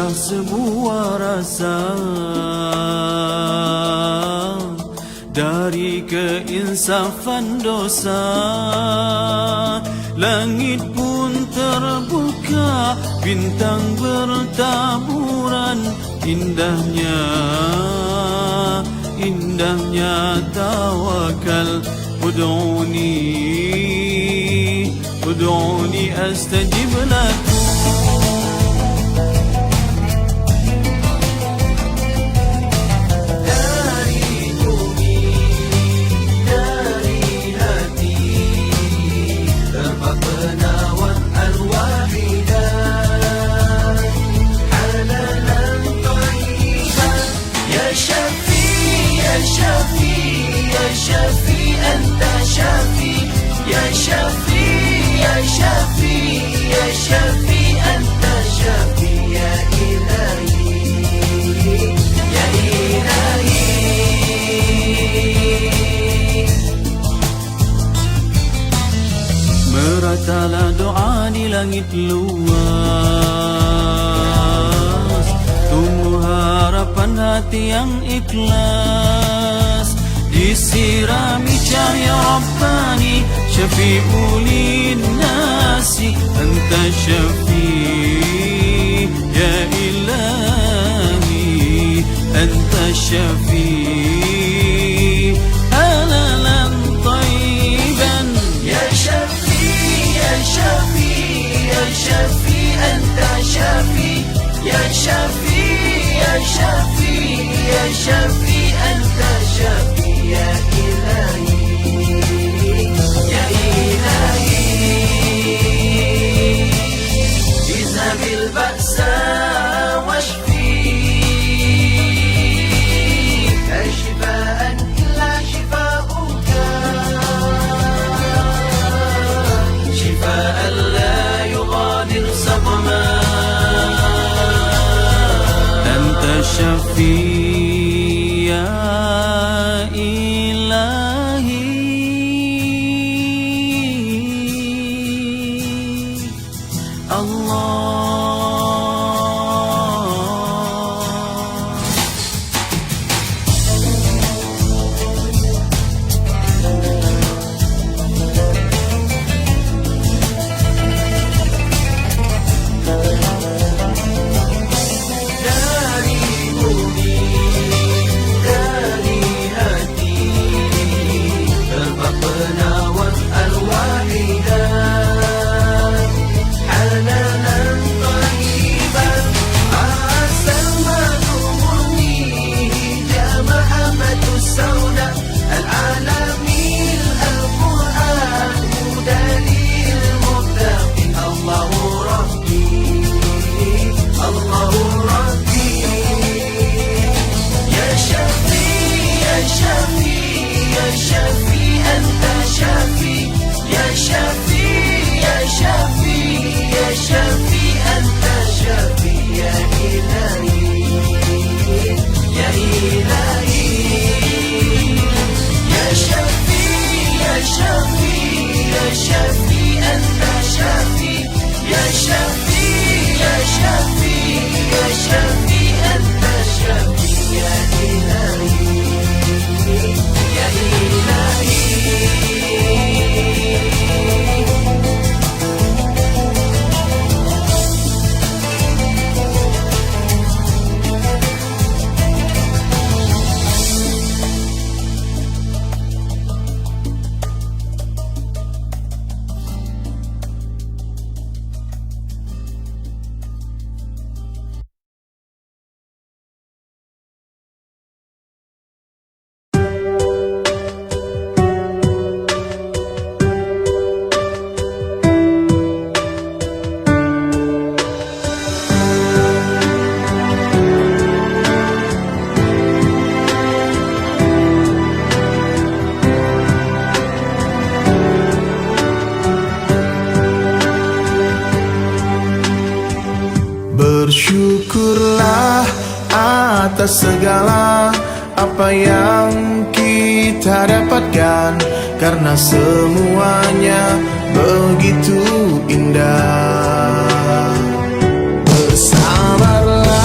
indah sebuah rasa dari keinsafan dosa. Langit pun terbuka, bintang bertaburan. Indahnya, indahnya tawakal. Ud'uni, ud'uni astajib lakum. شافي أنت شافي يا شافي يا شافي يا شافي أنت شافي يا إلهي يا إلهي. Meratalah doa di langit luas, tumbuh harapan hati yang ikhlas. Disirami cahaya Rabbani, syafi'u linnasi. Anta syafi' ya ilahi, anta syafi' halalan tayyiban. Ya syafi' ya syafi' ya syafi' anta syafi' ya syafi' ya syafi' ya syafi' anta syafi' يا إلهي يا إلهي. اذهب البأس واشفي شفاء إلا شفاؤك، شفاء لا يغادر سقما. أنت الشفيع Bersyukurlah atas segala apa yang kita dapatkan, karena semuanya begitu indah. Bersabarlah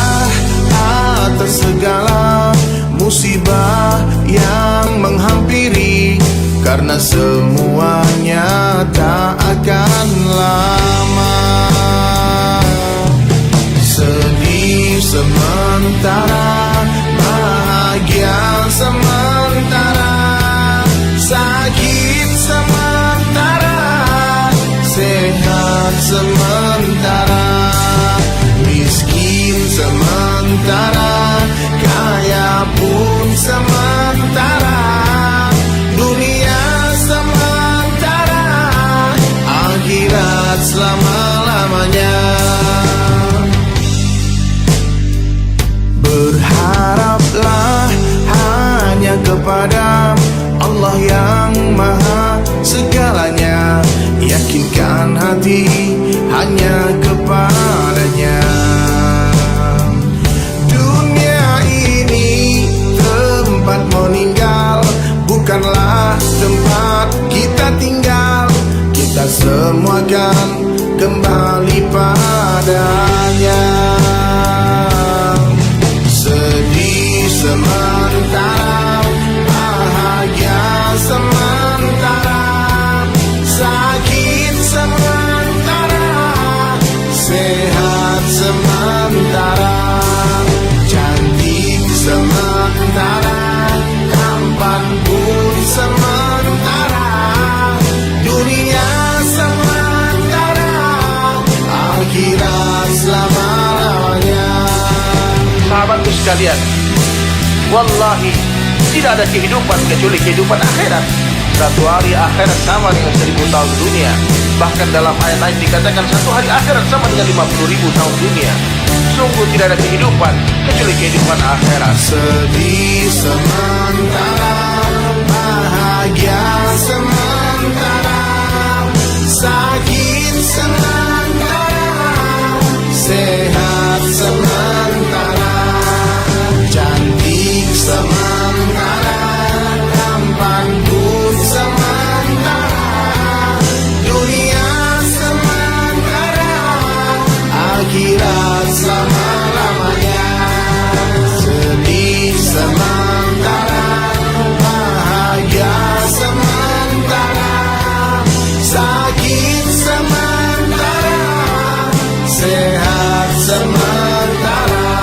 segala musibah yang menghampiri, karena semuanya tak akan lama. Sedih sementara, bahagia sementara, sakit sementara, sehat sementara, miskin sementara, kaya pun sementara, dunia sementara, akhirat selama-lamanya. Berharaplah hanya kepada Allah yang maha segalanya, yakinkan hati hanya kepadanya. Dunia ini tempat meninggal, bukanlah tempat kita tinggal. Kita semua akan kembali padanya. Sedih sementara, bahagia sementara, sakit sementara, sehat sementara, cantik sementara, tampan pun sementara, dunia sementara, akhirat selama-lamanya. Sahabatku sekalian, wallahi tidak ada kehidupan kecuali kehidupan akhirat. Satu hari akhirat sama dengan 1000 tahun dunia. Bahkan dalam ayat lain dikatakan satu hari akhirat sama dengan 50.000 tahun dunia. Sungguh tidak ada kehidupan kecuali kehidupan akhirat. Sedih sementara, bahagia sementara, sakit sementara, sehat sementara, cantik sementara, tampan pun sementara, dunia sementara, akhirat selama-lamanya. Sedih sementara, bahagia sementara, sakit sementara, sehat sementara,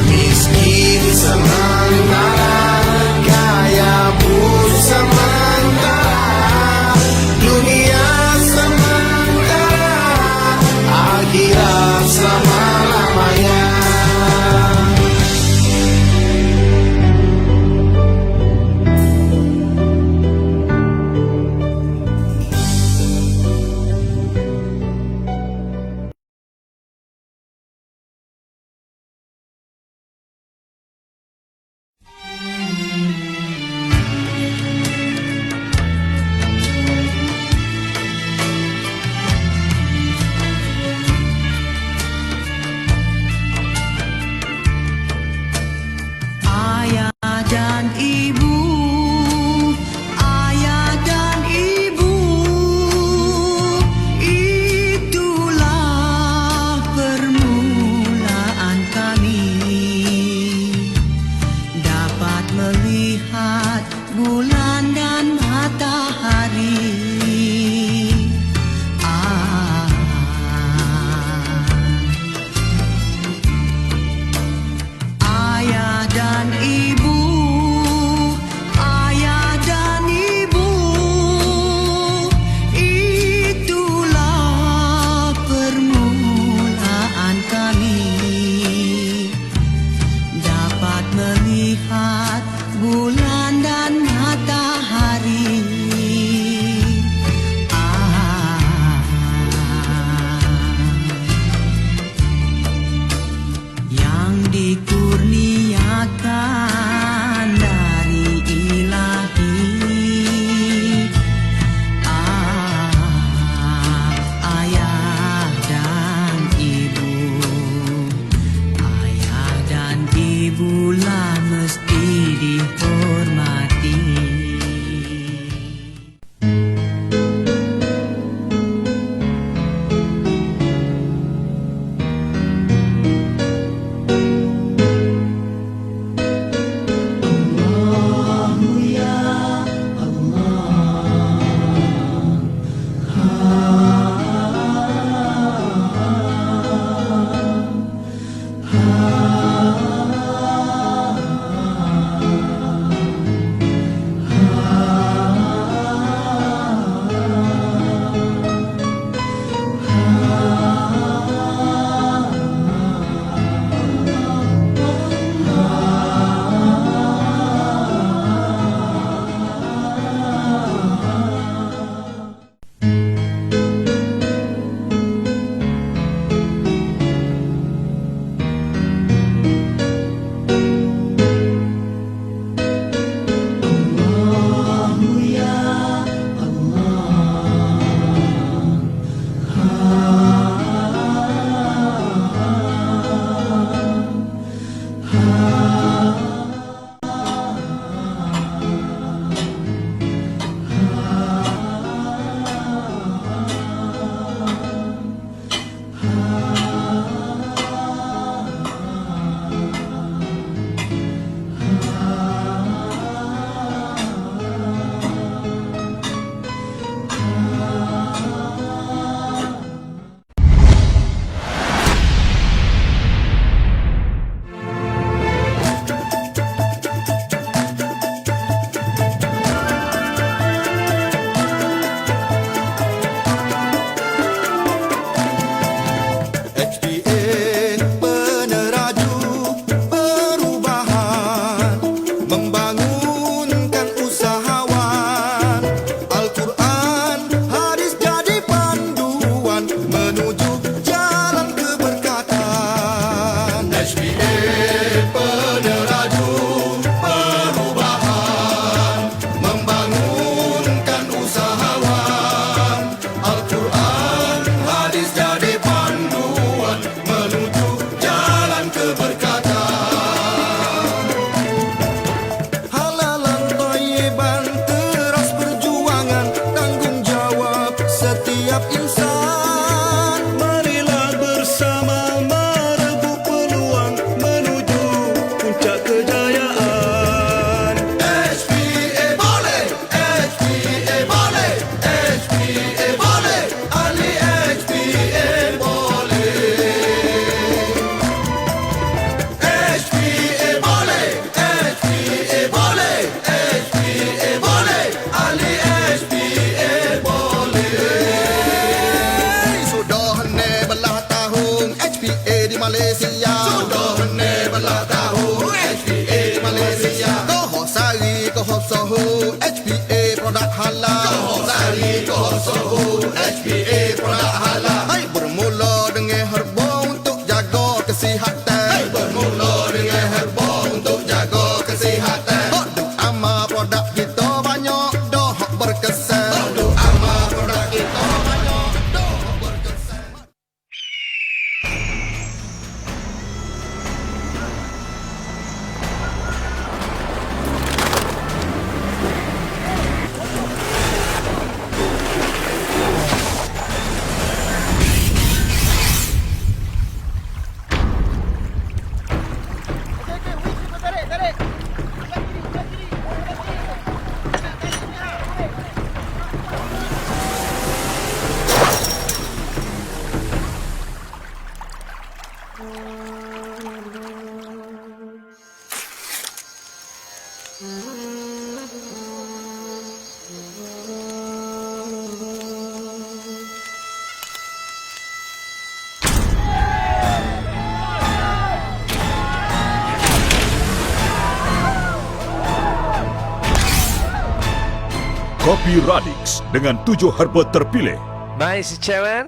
miskin sementara, kaya pun sementara, dunia sementara, akhirat selama-lamanya. Melihat bulan dan matahari, Soho HPA produk halal. Johor Sari, Johor Soho HPA produk halal. Hai, bermula dengan herba untuk jaga kesihatan. Hai, bermula dengan herba untuk jaga kesihatan. Hak duk amal produk kita banyak dah hak berkesan. Hak duk amal produk kita banyak dah hak berkesan. Kopi Radix dengan 7 herba terpilih. Baik, si Chairman.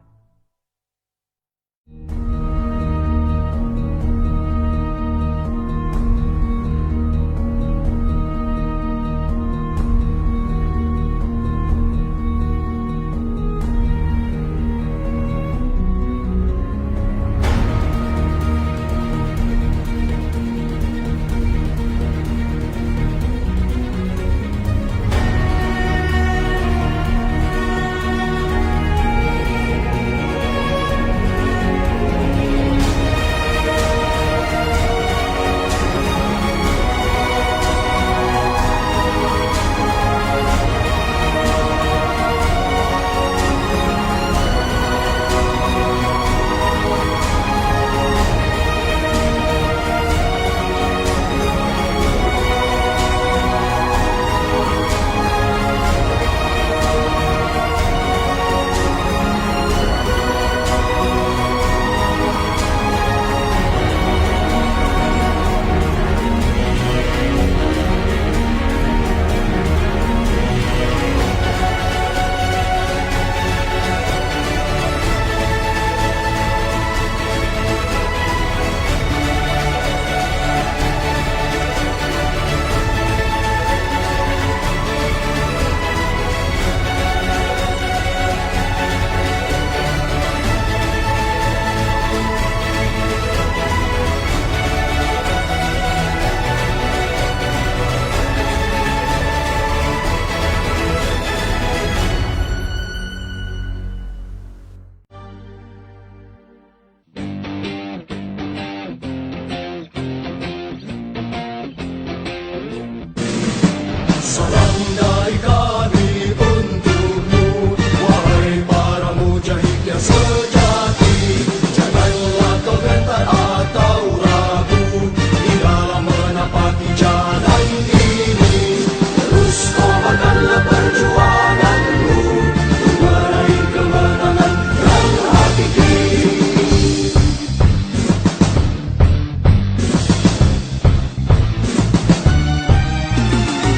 Salam dari kami untukmu, wahai para mujahid yang sejati. Janganlah kau gentar atau ragu di dalam menapaki jalan ini. Terus kobarkanlah perjuanganmu untuk meraih kemenangan yang hakiki.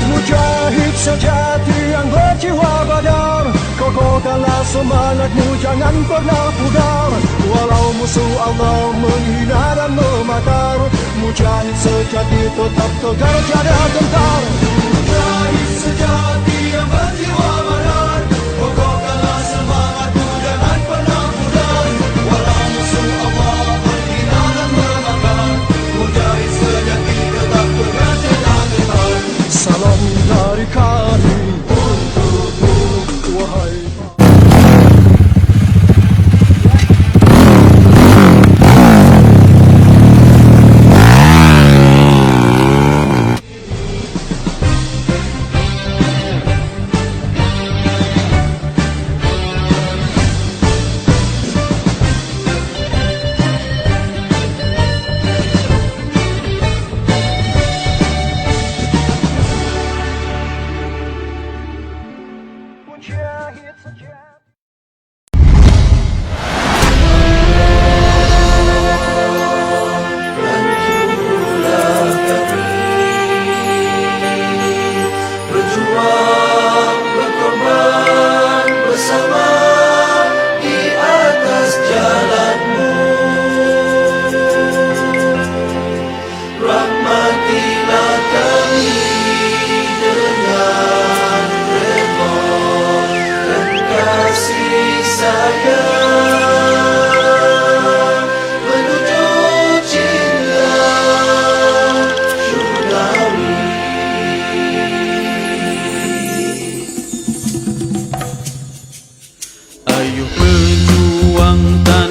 Mujahid sejati yang berjiwa badar, kokohkanlah semangatmu, jangan pernah pudar. Walau musuh Allah menghina dan memakar, mujahid sejati tetap tegar tiada gentar. Mujahid sejati yang berjiwa badar, kokohkanlah semangatmu, jangan pernah pudar. Walau musuh Allah menghina dan memakar, mujahid sejati tetap tegar tiada gentar. Salam dari kami untukmu, wahai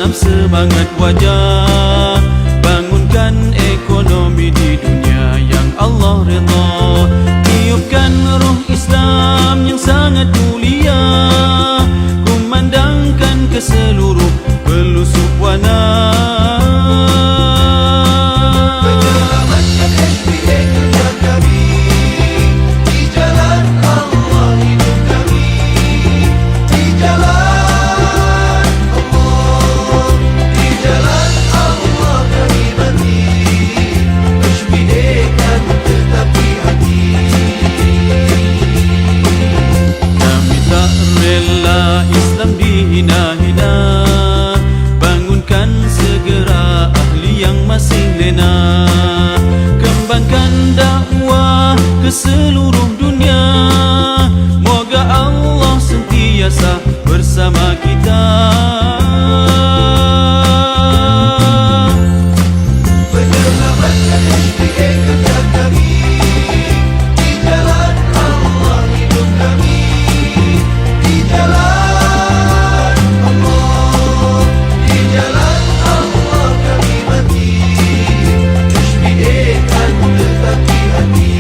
dalam semangat wajah. Bangunkan ekonomi di dunia yang Allah redha. Tiupkan roh Islam yang sangat mulia. Kumandangkan ke seluruh pelosok wana. Menyelamatkan HPA kerja kami, di jalan Allah hidup kami, di jalan Allah, di jalan Allah kami mati. HPA kan tetapi hati. Kami tak rela Islam dihina-hina. Bangunkan segera ahli yang masih lena. Kembangkan dakwah ke seluruh dunia. Moga Allah sentiasa bersama kita. Menyelamatkan HPA kerja kami, di jalan Allah hidup kami, di jalan Allah, di jalan Allah kami mati. HPA kan tetapi hati.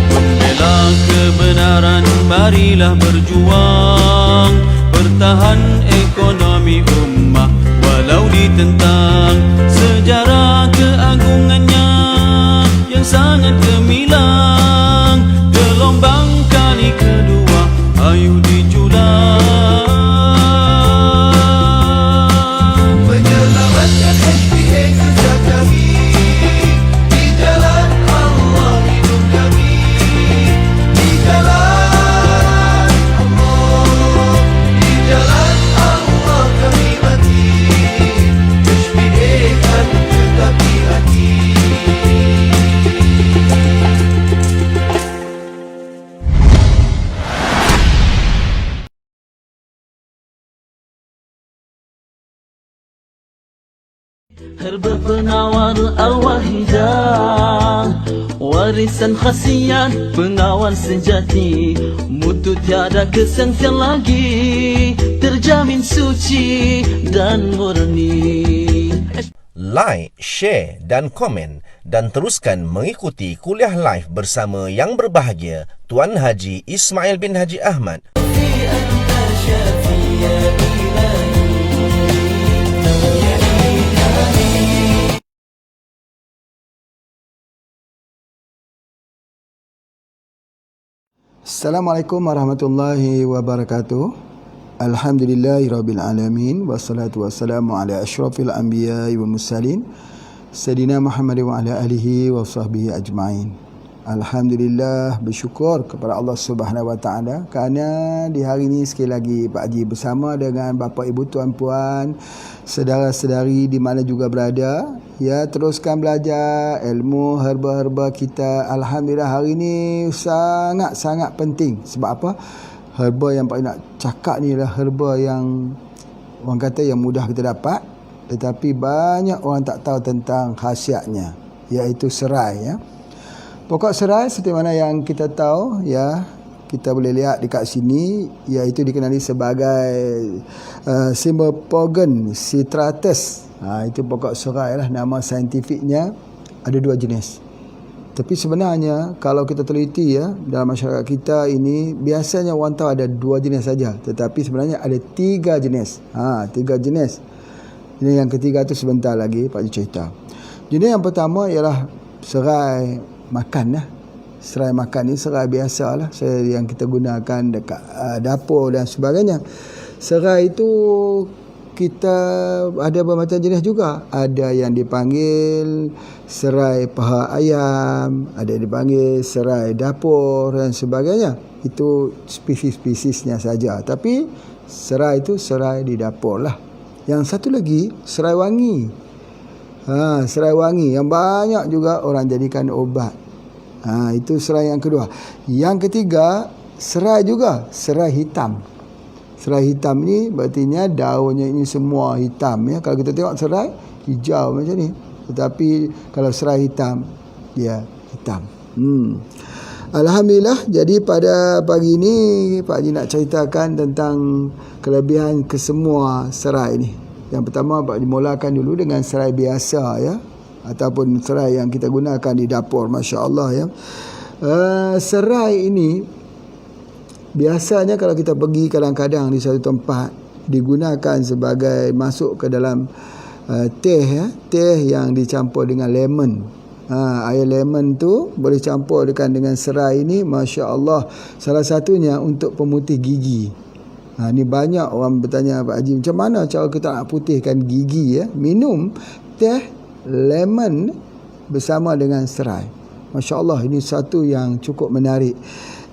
Membela kebenaran, marilah berjuang. Bertahan ekonomi ummah walau ditentang. Sejarah keagungannya yang sangat gemilang. Gelombang kali kedua ayo dijulang. Menyelamatkan HPA kerja kami, di jalan Allah hidup kami, di jalan Allah, di jalan Allah kami mati. HPA kan tetapi hati. Herba penawar arwah hijau, warisan khasiat pengawal sejati. Mutu tiada kesengsian lagi, terjamin suci dan murni. Like, share dan komen dan teruskan mengikuti kuliah live bersama yang berbahagia Tuan Haji Ismail bin Haji Ahmad. Assalamualaikum warahmatullahi wabarakatuh. Alhamdulillahirabbil alamin wassalatu wassalamu ala asyrafil anbiya'i wa mursalin Sayyidina Muhammad wa ala alihi wa sahbihi ajma'in. Alhamdulillah, bersyukur kepada Allah Subhanahu wa taala kerana di hari ini sekali lagi Pak Haji bersama dengan bapa ibu tuan puan, saudara-saudari di mana juga berada, ya, teruskan belajar ilmu herba-herba kita. Alhamdulillah, hari ini sangat-sangat penting. Sebab apa? Herba yang Pak nak cakap ni adalah herba yang orang kata yang mudah kita dapat, tetapi banyak orang tak tahu tentang khasiatnya, iaitu serai, ya. Pokok serai seperti mana yang kita tahu, ya, kita boleh lihat dekat sini, iaitu dikenali sebagai Cymbopogon citratus. Itu pokok serai lah, nama saintifiknya. Ada dua jenis. Tapi sebenarnya kalau kita teliti, ya, dalam masyarakat kita ini biasanya orang tahu ada dua jenis saja, tetapi sebenarnya ada tiga jenis. Tiga jenis. Ini yang ketiga tu sebentar lagi Pak Haji cerita. Jenis yang pertama ialah serai makan lah. Serai makan ni serai biasa lah, serai yang kita gunakan dekat dapur dan sebagainya. Serai itu kita ada bermacam jenis juga. Ada yang dipanggil serai paha ayam, ada yang dipanggil serai dapur dan sebagainya. Itu spesies-spesiesnya saja. Tapi serai itu serai di dapur lah. Yang satu lagi serai wangi. Serai wangi yang banyak juga orang jadikan obat. Itu serai yang kedua. Yang ketiga, serai juga, serai hitam. Serai hitam ni berartinya daunnya ini semua hitam, ya. Kalau kita tengok serai hijau macam ni, tetapi kalau serai hitam dia hitam. Alhamdulillah, jadi pada pagi ini Pak Haji nak ceritakan tentang kelebihan kesemua serai ni. Yang pertama Pak Haji mulakan dulu dengan serai biasa ya, ataupun serai yang kita gunakan di dapur, masya-Allah ya. Serai ini biasanya kalau kita pergi kadang-kadang di satu tempat digunakan sebagai masuk ke dalam teh ya, teh yang dicampur dengan lemon. Air lemon tu boleh campur dengan serai ini, masya-Allah. Salah satunya untuk pemutih gigi. Ni banyak orang bertanya, Pak Haji, macam mana cara kita nak putihkan gigi ya? Minum teh lemon bersama dengan serai. Masya-Allah, ini satu yang cukup menarik.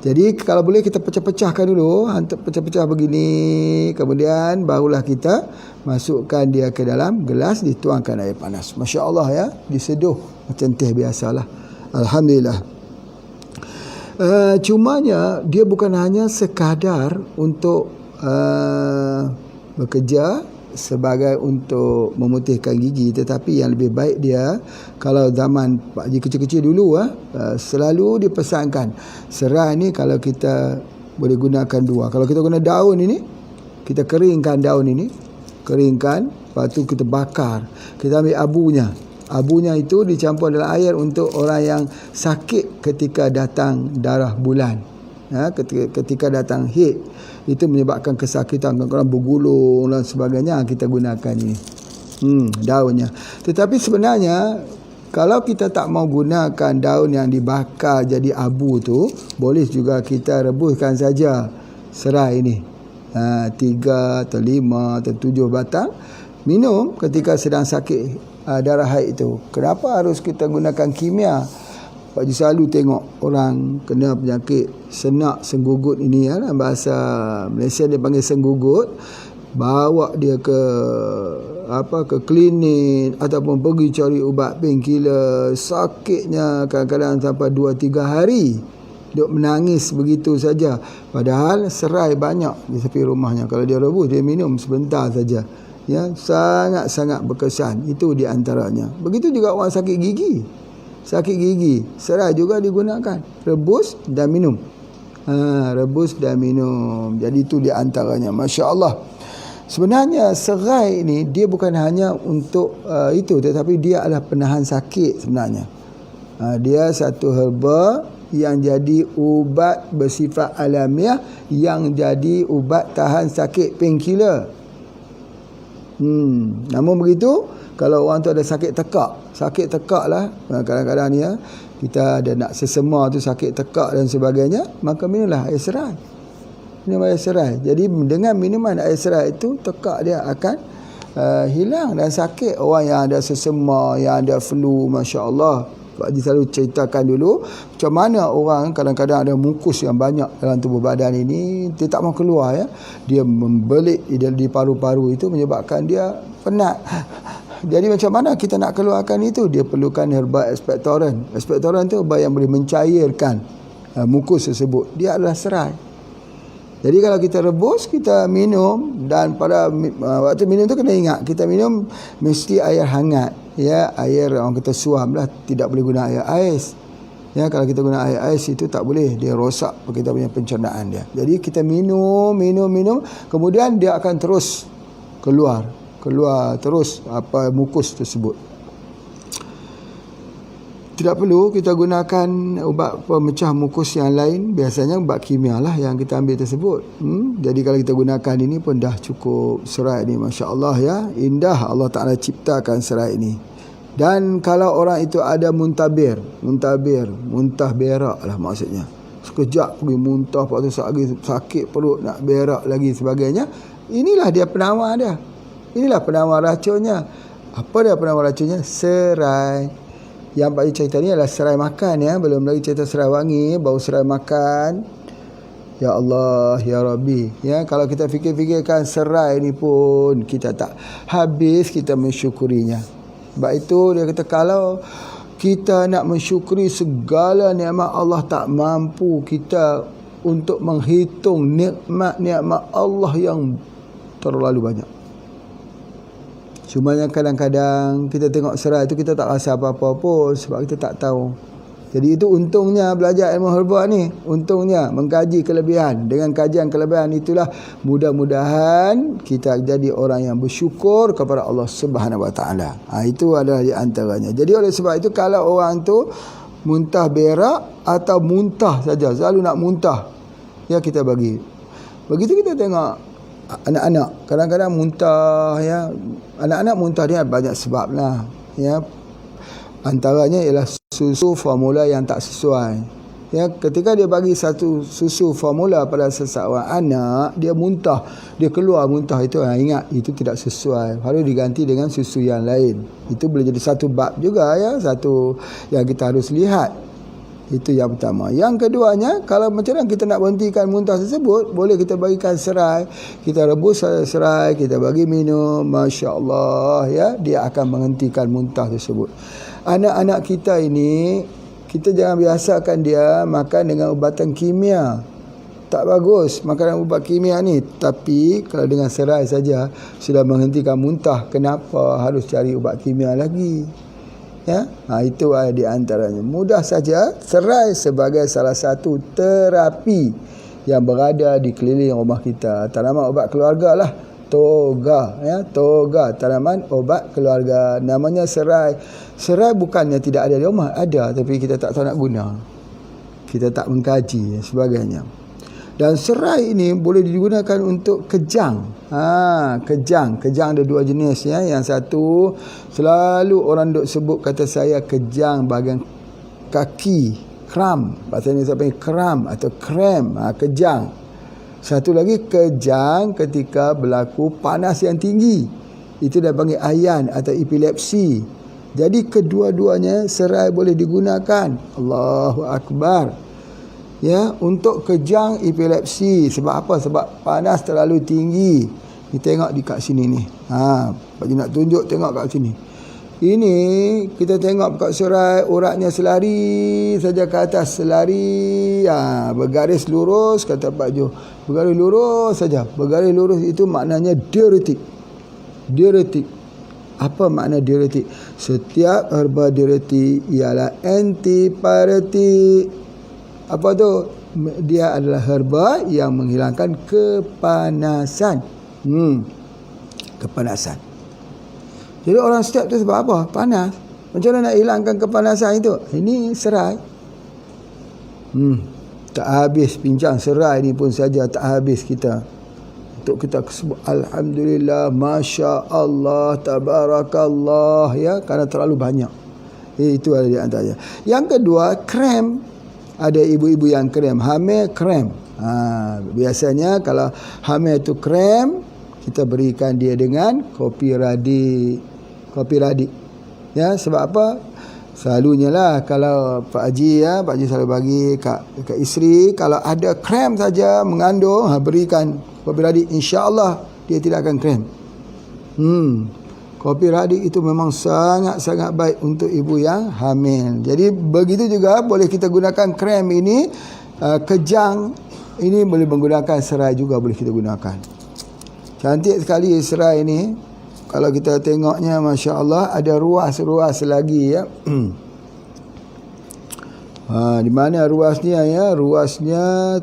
Jadi kalau boleh kita pecah-pecahkan dulu, pecah-pecah begini, kemudian barulah kita masukkan dia ke dalam gelas, dituangkan air panas. Masya-Allah ya, diseduh macam teh biasalah. Alhamdulillah. Cumanya dia bukan hanya sekadar untuk bekerja sebagai untuk memutihkan gigi, tetapi yang lebih baik dia, kalau zaman Pak Haji kecil-kecil dulu selalu dipesankan serai ni kalau kita boleh gunakan dua. Kalau kita guna daun ini, kita keringkan daun ini, keringkan, lepas tu kita bakar, kita ambil abunya itu dicampur dalam air untuk orang yang sakit ketika datang darah bulan ya, ketika datang haid, itu menyebabkan kesakitan, kadang-kadang bergulung dan sebagainya, kita gunakan ini daunnya. Tetapi sebenarnya kalau kita tak mau gunakan daun yang dibakar jadi abu tu, boleh juga kita rebuskan saja serai ini, 3 atau 5 atau 7 batang, minum ketika sedang sakit darah haid itu. Kenapa harus kita gunakan kimia? Pak Haji selalu tengok orang kena penyakit senak senggugut ini ya, bahasa Malaysia dia panggil senggugut, bawa dia ke klinik ataupun pergi cari ubat painkiller, sakitnya kadang-kadang sampai 2-3 hari duk menangis begitu saja, padahal serai banyak di tepi rumahnya, kalau dia rebus dia minum sebentar saja ya, sangat-sangat berkesan. Itu di antaranya. Begitu juga orang sakit gigi, serai juga digunakan, rebus dan minum. Jadi itu di antaranya, masya-Allah. Sebenarnya serai ini dia bukan hanya untuk itu, tetapi dia adalah penahan sakit sebenarnya. Dia satu herba yang jadi ubat bersifat alamiah, yang jadi ubat tahan sakit painkiller. Namun begitu, kalau orang tu ada sakit tekak lah, kadang-kadang ni ya, kita ada nak sesema tu sakit tekak dan sebagainya, maka minumlah air serai. Minum air serai. Jadi dengan minuman air serai itu, tekak dia akan hilang dan sakit. Orang yang ada sesema, yang ada flu, masya-Allah, Pak Haji selalu ceritakan dulu macam mana orang kadang-kadang ada mukus yang banyak dalam tubuh badan ini, dia tak mau keluar ya, dia membelit di paru-paru, itu menyebabkan dia penat. Jadi macam mana kita nak keluarkan itu? Dia perlukan herba expectorant. Expectorant tu ubat yang boleh mencairkan mukus tersebut. Dia adalah serai. Jadi kalau kita rebus, kita minum, dan pada waktu minum tu kena ingat, kita minum mesti air hangat ya, air orang kata suam lah, tidak boleh guna air ais ya. Kalau kita guna air ais itu tak boleh, dia rosak kita punya pencernaan dia. Jadi kita minum, kemudian dia akan terus keluar terus mukus tersebut. Tidak perlu kita gunakan ubat pemecah mukus yang lain, biasanya ubat kimia lah yang kita ambil tersebut. Jadi kalau kita gunakan ini pun dah cukup. Serai ini masya-Allah ya, indah Allah Ta'ala ciptakan serai ini. Dan kalau orang itu ada muntah berak lah maksudnya, sekejap pergi muntah, lepas tu sakit perut, nak berak lagi sebagainya, inilah dia penawar dia. Inilah penawar racunnya. Apa dia penawar racunnya? Serai. Yang Pak Haji cerita ni adalah serai makan ya, belum lagi cerita serai wangi, bau serai makan. Ya Allah, ya Rabbi ya, kalau kita fikir-fikirkan serai ni pun kita tak habis kita mensyukurinya. Sebab itu dia kata, kalau kita nak mensyukuri segala nikmat Allah, tak mampu kita untuk menghitung nikmat-nikmat Allah yang terlalu banyak. Cuma yang kadang-kadang kita tengok serai itu, kita tak rasa apa-apa pun, sebab kita tak tahu Jadi itu untungnya belajar ilmu herba ni. Untungnya mengkaji kelebihan. Dengan kajian kelebihan itulah mudah-mudahan kita jadi orang yang bersyukur kepada Allah Subhanahu Wa Taala. Itu adalah di antaranya. Jadi oleh sebab itu kalau orang tu muntah berak atau muntah saja, selalu nak muntah, ya kita bagi. Begitu kita tengok anak-anak kadang-kadang muntah, ya. Anak-anak muntah dia banyak sebab lah, ya. Antaranya ialah susu formula yang tak sesuai. Ya, ketika dia bagi satu susu formula pada seseorang anak, dia muntah, dia keluar muntah itu, ingat itu tidak sesuai. Harus diganti dengan susu yang lain. Itu boleh jadi satu bab juga, ya, satu yang kita harus lihat. Itu yang pertama. Yang keduanya, kalau macam mana kita nak berhentikan muntah tersebut, boleh kita bagikan serai, kita rebus serai, kita bagi minum, masya-Allah, ya, dia akan menghentikan muntah tersebut. Anak-anak kita ini, kita jangan biasakan dia makan dengan ubatan kimia. Tak bagus makanan ubat kimia ni. Tapi kalau dengan serai saja sudah menghentikan muntah, kenapa harus cari ubat kimia lagi? Ya, itu ada di antaranya. Mudah saja, serai sebagai salah satu terapi yang berada di keliling rumah kita. Tanaman obat keluarga lah. Toga, ya, toga, tanaman obat keluarga. Namanya serai. Serai bukannya tidak ada di rumah, ada, tapi kita tak tahu nak guna. Kita tak mengkaji dan sebagainya. Dan serai ini boleh digunakan untuk kejang. Kejang ada dua jenis, ya. Yang satu selalu orang duk sebut kata saya kejang bahagian kaki, kram. Bahasa Indonesia panggil kram atau krem, kejang. Satu lagi kejang ketika berlaku panas yang tinggi. Itu dah panggil ayan atau epilepsi. Jadi kedua-duanya serai boleh digunakan. Allahu Akbar. Ya, untuk kejang epilepsi. Sebab apa? Sebab panas terlalu tinggi. Ni tengok di kat sini ni. Pak Haji nak tunjuk, tengok kat sini. Ini kita tengok kat serai, uratnya selari saja ke atas, selari, bergaris lurus, kata Pak Jo. Bergaris lurus saja. Bergaris lurus itu maknanya diuretik. Diuretik. Apa makna diuretik? Setiap herba diuretik ialah antipiretik. Apa tu? Dia adalah herba yang menghilangkan kepanasan. Kepanasan. Jadi orang step tu sebab apa? Panas. Macam mana nak hilangkan kepanasan itu? Ini serai. Tak habis bincang serai ni pun saja, tak habis kita. Untuk kita sebut alhamdulillah, masya Allah, tabarakallah, ya, kerana terlalu banyak. Itu ada di antaranya. Yang kedua, krem. Ada ibu-ibu yang krem, hamil krem. Biasanya kalau hamil tu krem, kita berikan dia dengan kopi radik. Kopi radik. Ya, sebab apa? Selalunya lah kalau Pak Haji, ya, Pak Haji selalu bagi kat isteri, kalau ada krem saja mengandung, berikan kopi radik, insya-Allah dia tidak akan krem. Kopi radik itu memang sangat-sangat baik untuk ibu yang hamil. Jadi begitu juga boleh kita gunakan krem ini, kejang ini boleh menggunakan serai juga boleh kita gunakan. Cantik sekali serai ini. Kalau kita tengoknya, masya Allah, ada ruas-ruas lagi, ya. Di mana ruasnya, ya? Ruasnya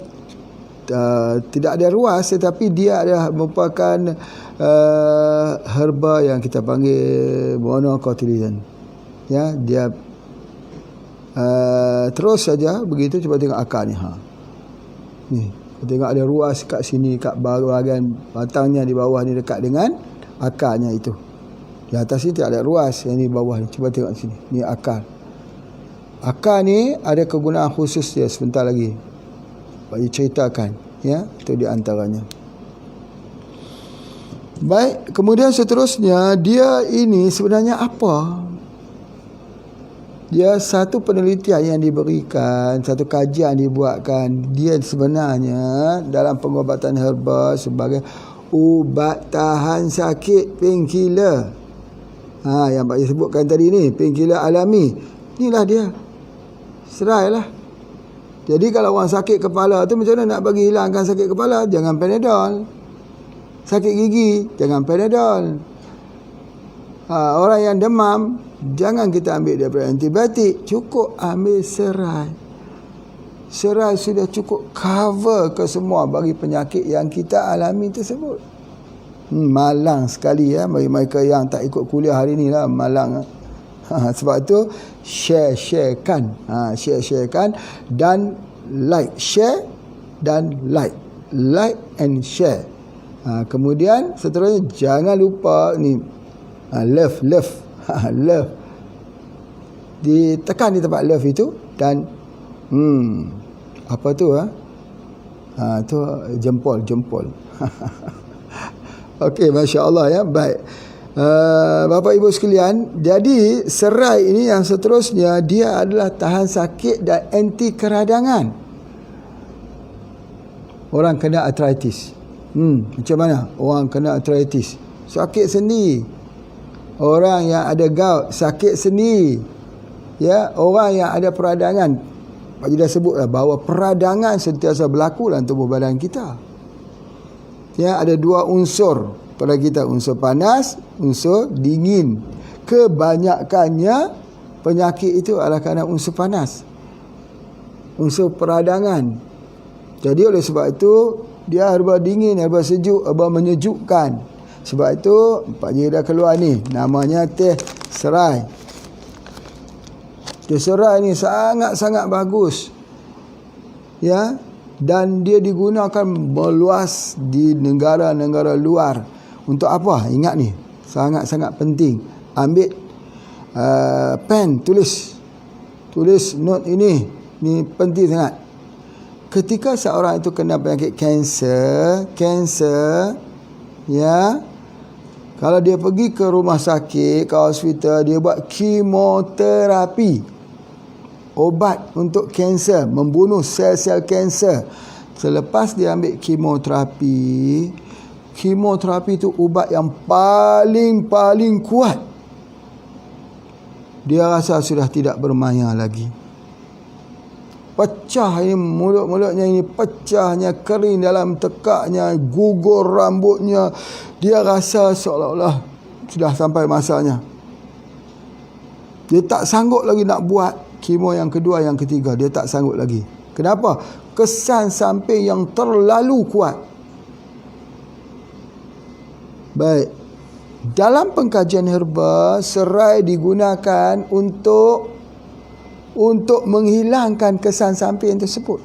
tidak ada ruas, tetapi dia adalah merupakan herba yang kita panggil monocotyledon. Ya, dia terus saja begitu. Cuba tengok akarnya. Ni, tengok ada ruas kat sini, kat bahagian batangnya di bawah ni dekat dengan akarnya itu. Di atas ni tidak ada ruas, yang ni bawah ni. Cuba tengok sini. Ni akar. Akar ni ada kegunaan khusus dia, sebentar lagi Pak ceritakan, ya. Itu di antaranya. Baik, kemudian seterusnya, dia ini sebenarnya apa? Dia satu penelitian yang diberikan, satu kajian dibuatkan. Dia sebenarnya dalam pengobatan herba sebagai ubat tahan sakit, painkiller. Yang Pak sebutkan tadi ni, painkiller alami. Inilah dia. Serai lah. Jadi kalau orang sakit kepala tu, macam mana nak bagi hilangkan sakit kepala? Jangan Panadol. Sakit gigi, jangan Panadol. Orang yang demam, jangan kita ambil daripada antibiotik, cukup ambil serai. Serai sudah cukup cover ke semua bagi penyakit yang kita alami tersebut. Malang sekali ya bagi mereka yang tak ikut kuliah hari ni lah, malang. Sebab tu sharekan, sharekan dan like, share dan like and share. Kemudian seterusnya jangan lupa ni love love. Ditekan di tempat love itu dan apa tu tu jempol. Okey, masya-Allah ya. Baik. Bapa Ibu sekalian, jadi serai ini yang seterusnya dia adalah tahan sakit dan anti keradangan. Orang kena arthritis. Macam mana? Orang kena arthritis, sakit sendi. Orang yang ada gout, sakit sendi. Ya, orang yang ada peradangan. Pak Haji dah sebutlah bahawa peradangan sentiasa berlaku dalam tubuh badan kita. Ya, ada dua unsur pada kita, unsur panas, unsur dingin. Kebanyakannya penyakit itu adalah kerana unsur panas, unsur peradangan. Jadi oleh sebab itu dia herba dingin, herba sejuk, herba menyejukkan. Sebab itu Pak Haji dah keluar ni, namanya teh serai. Teh serai ni sangat-sangat bagus. Ya, dan dia digunakan meluas di negara-negara luar. Untuk apa? Ingat ni, sangat-sangat penting. Ambil pen, tulis note ini penting sangat. Ketika seorang itu kena penyakit kanser, ya, kalau dia pergi ke rumah sakit, ke hospital, dia buat kemoterapi, obat untuk kanser, membunuh sel-sel kanser. Selepas dia ambil kemoterapi itu ubat yang paling kuat. Dia rasa sudah tidak bermaya lagi. Pecah ini mulut-mulutnya ini, pecahnya, kering dalam tekaknya, gugur rambutnya. Dia rasa seolah-olah sudah sampai masanya. Dia tak sanggup lagi nak buat kemo yang kedua, yang ketiga. Dia tak sanggup lagi. Kenapa? Kesan samping yang terlalu kuat. Baik. Dalam pengkajian herba, serai digunakan untuk menghilangkan kesan samping tersebut.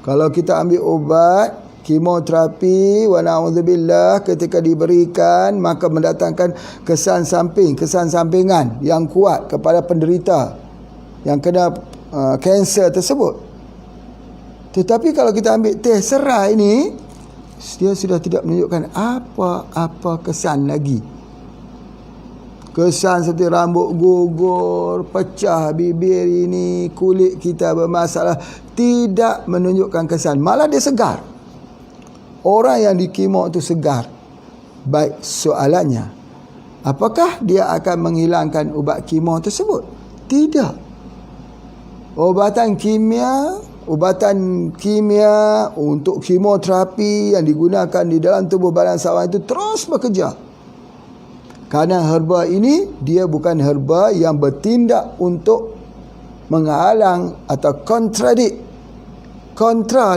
Kalau kita ambil obat kemoterapi, wa na'udzubillah, ketika diberikan maka mendatangkan kesan sampingan yang kuat kepada penderita yang kena kanser tersebut. Tetapi kalau kita ambil teh serai ini, dia sudah tidak menunjukkan apa-apa kesan lagi. Kesan seperti rambut gugur, pecah bibir ini, kulit kita bermasalah, tidak menunjukkan kesan. Malah dia segar. Orang yang dikemo itu segar. Baik, soalannya, apakah dia akan menghilangkan ubat kemo tersebut? Tidak. Ubatan kimia untuk kemoterapi yang digunakan di dalam tubuh badan seorang itu terus bekerja. Kerana herba ini dia bukan herba yang bertindak untuk menghalang atau kontra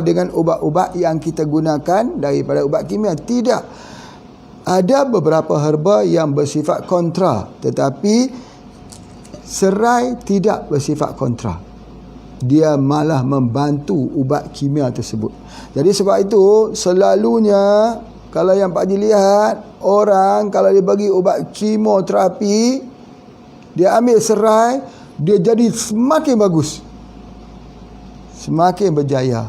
dengan ubat-ubat yang kita gunakan daripada ubat kimia. Tidak. Ada beberapa herba yang bersifat kontra, tetapi serai tidak bersifat kontra. Dia malah membantu ubat kimia tersebut. Jadi sebab itu selalunya kalau yang Pak Haji lihat, orang kalau dia bagi ubat kemoterapi, dia ambil serai, dia jadi semakin bagus, semakin berjaya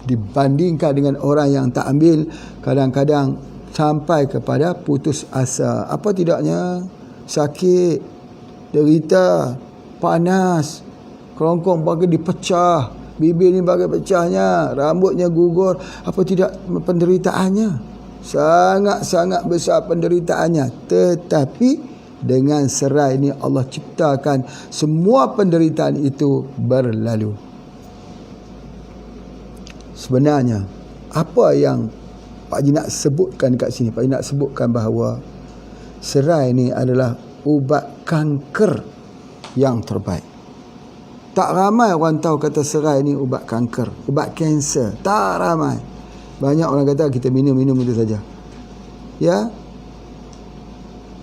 dibandingkan dengan orang yang tak ambil. Kadang-kadang sampai kepada putus asa. Apa tidaknya sakit, derita, panas, kerongkong bagai dipecah, bibir ni bagai pecahnya, rambutnya gugur. Apa tidak penderitaannya? Sangat-sangat besar penderitaannya. Tetapi dengan serai ini Allah ciptakan semua penderitaan itu berlalu. Sebenarnya apa yang Pak Haji nak sebutkan kat sini? Pak Haji nak sebutkan bahawa serai ni adalah ubat kanker yang terbaik. Tak ramai orang tahu kata serai ni ubat kanker, ubat kanser. Tak ramai. Banyak orang kata kita minum itu saja. Ya.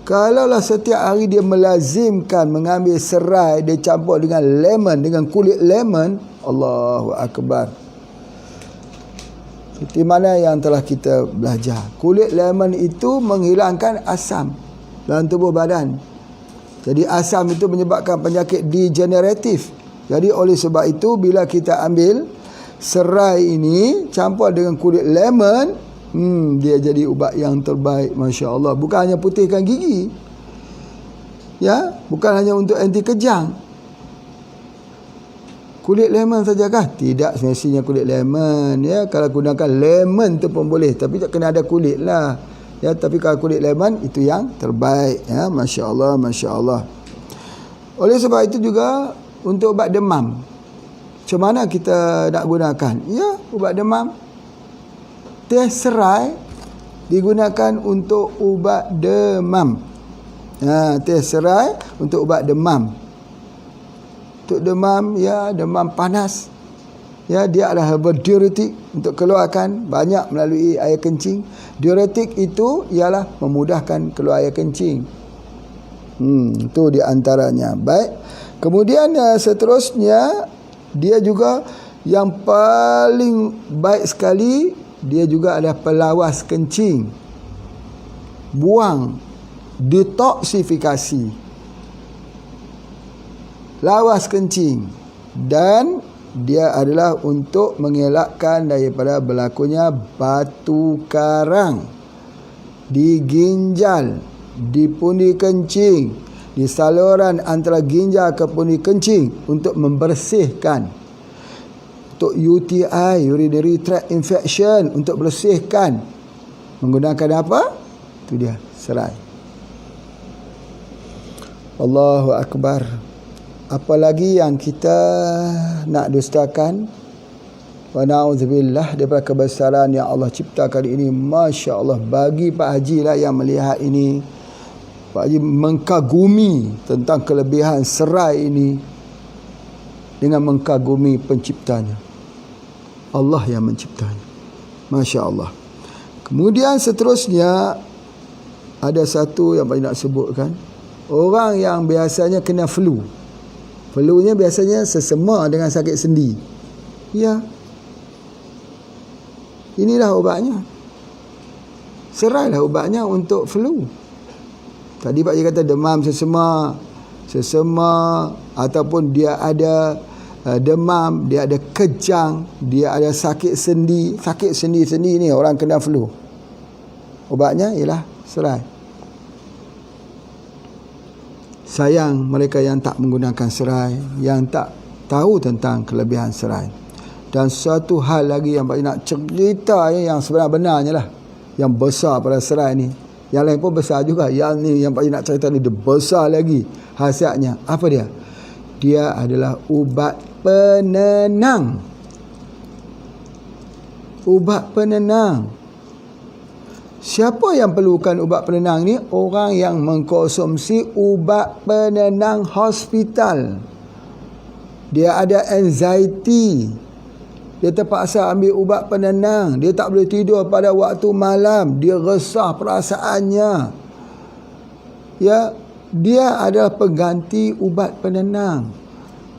Kalaulah setiap hari dia melazimkan mengambil serai, dia campur dengan lemon, dengan kulit lemon, Allahu Akbar. Seperti mana yang telah kita belajar, kulit lemon itu menghilangkan asam dalam tubuh badan. Jadi asam itu menyebabkan penyakit degeneratif. Jadi oleh sebab itu bila kita ambil serai ini campur dengan kulit lemon, dia jadi ubat yang terbaik, Masya Allah. Bukan hanya putihkan gigi, ya, bukan hanya untuk anti kejang. Kulit lemon sajakah? Tidak semestinya kulit lemon, ya. Kalau gunakan lemon tu pun boleh, tapi tak kena ada kulit lah, ya. Tapi kalau kulit lemon itu yang terbaik, ya. Masya Allah, Masya Allah. Oleh sebab itu juga untuk ubat demam, macam mana kita nak gunakan? Ya, ubat demam, teh serai digunakan untuk ubat demam. Teh serai untuk ubat demam. Untuk demam, ya, demam panas, ya, dia adalah herbal diuretik untuk keluarkan banyak melalui air kencing. Diuretik itu ialah memudahkan keluar air kencing. Itu di antaranya. Baik. Kemudian seterusnya, dia juga yang paling baik sekali, dia juga adalah pelawas kencing. Buang, detoksifikasi, lawas kencing, dan dia adalah untuk mengelakkan daripada berlakunya batu karang di ginjal, di pundi kencing, di saluran antara ginjal ke pundi kencing, untuk membersihkan. Untuk UTI, urinary tract infection, untuk bersihkan. Menggunakan apa? Itu dia, serai. Allahu Akbar. Apalagi yang kita nak dustakan? Wa na'udzubillah daripada kebesaran yang Allah ciptakan ini. Masya Allah. Bagi Pak Haji lah yang melihat ini, Pak Haji mengkagumi tentang kelebihan serai ini dengan mengkagumi penciptanya. Allah yang menciptanya. Masya Allah. Kemudian seterusnya, ada satu yang Pak Haji nak sebutkan. Orang yang biasanya kena flu. Flu-nya biasanya sesama dengan sakit sendi. Ya. Inilah ubatnya. Serai lah ubatnya untuk flu. Tadi Pak Haji kata demam sesama, ataupun dia ada demam, dia ada kejang, dia ada sakit sendi. Sakit sendi-sendi ni orang kena flu. Ubatnya ialah serai. Sayang mereka yang tak menggunakan serai, yang tak tahu tentang kelebihan serai. Dan satu hal lagi yang Pak nak cerita yang sebenar-benarnya lah, yang besar pada serai ni. Yang lain pun besar juga. Yang ni yang Pak nak cerita ni dia besar lagi khasiatnya. Apa dia? Dia adalah ubat penenang. Ubat penenang. Siapa yang perlukan ubat penenang ni? Orang yang mengkonsumsi ubat penenang hospital. Dia ada anxiety, dia terpaksa ambil ubat penenang, dia tak boleh tidur pada waktu malam, dia resah perasaannya. Ya, dia adalah pengganti ubat penenang.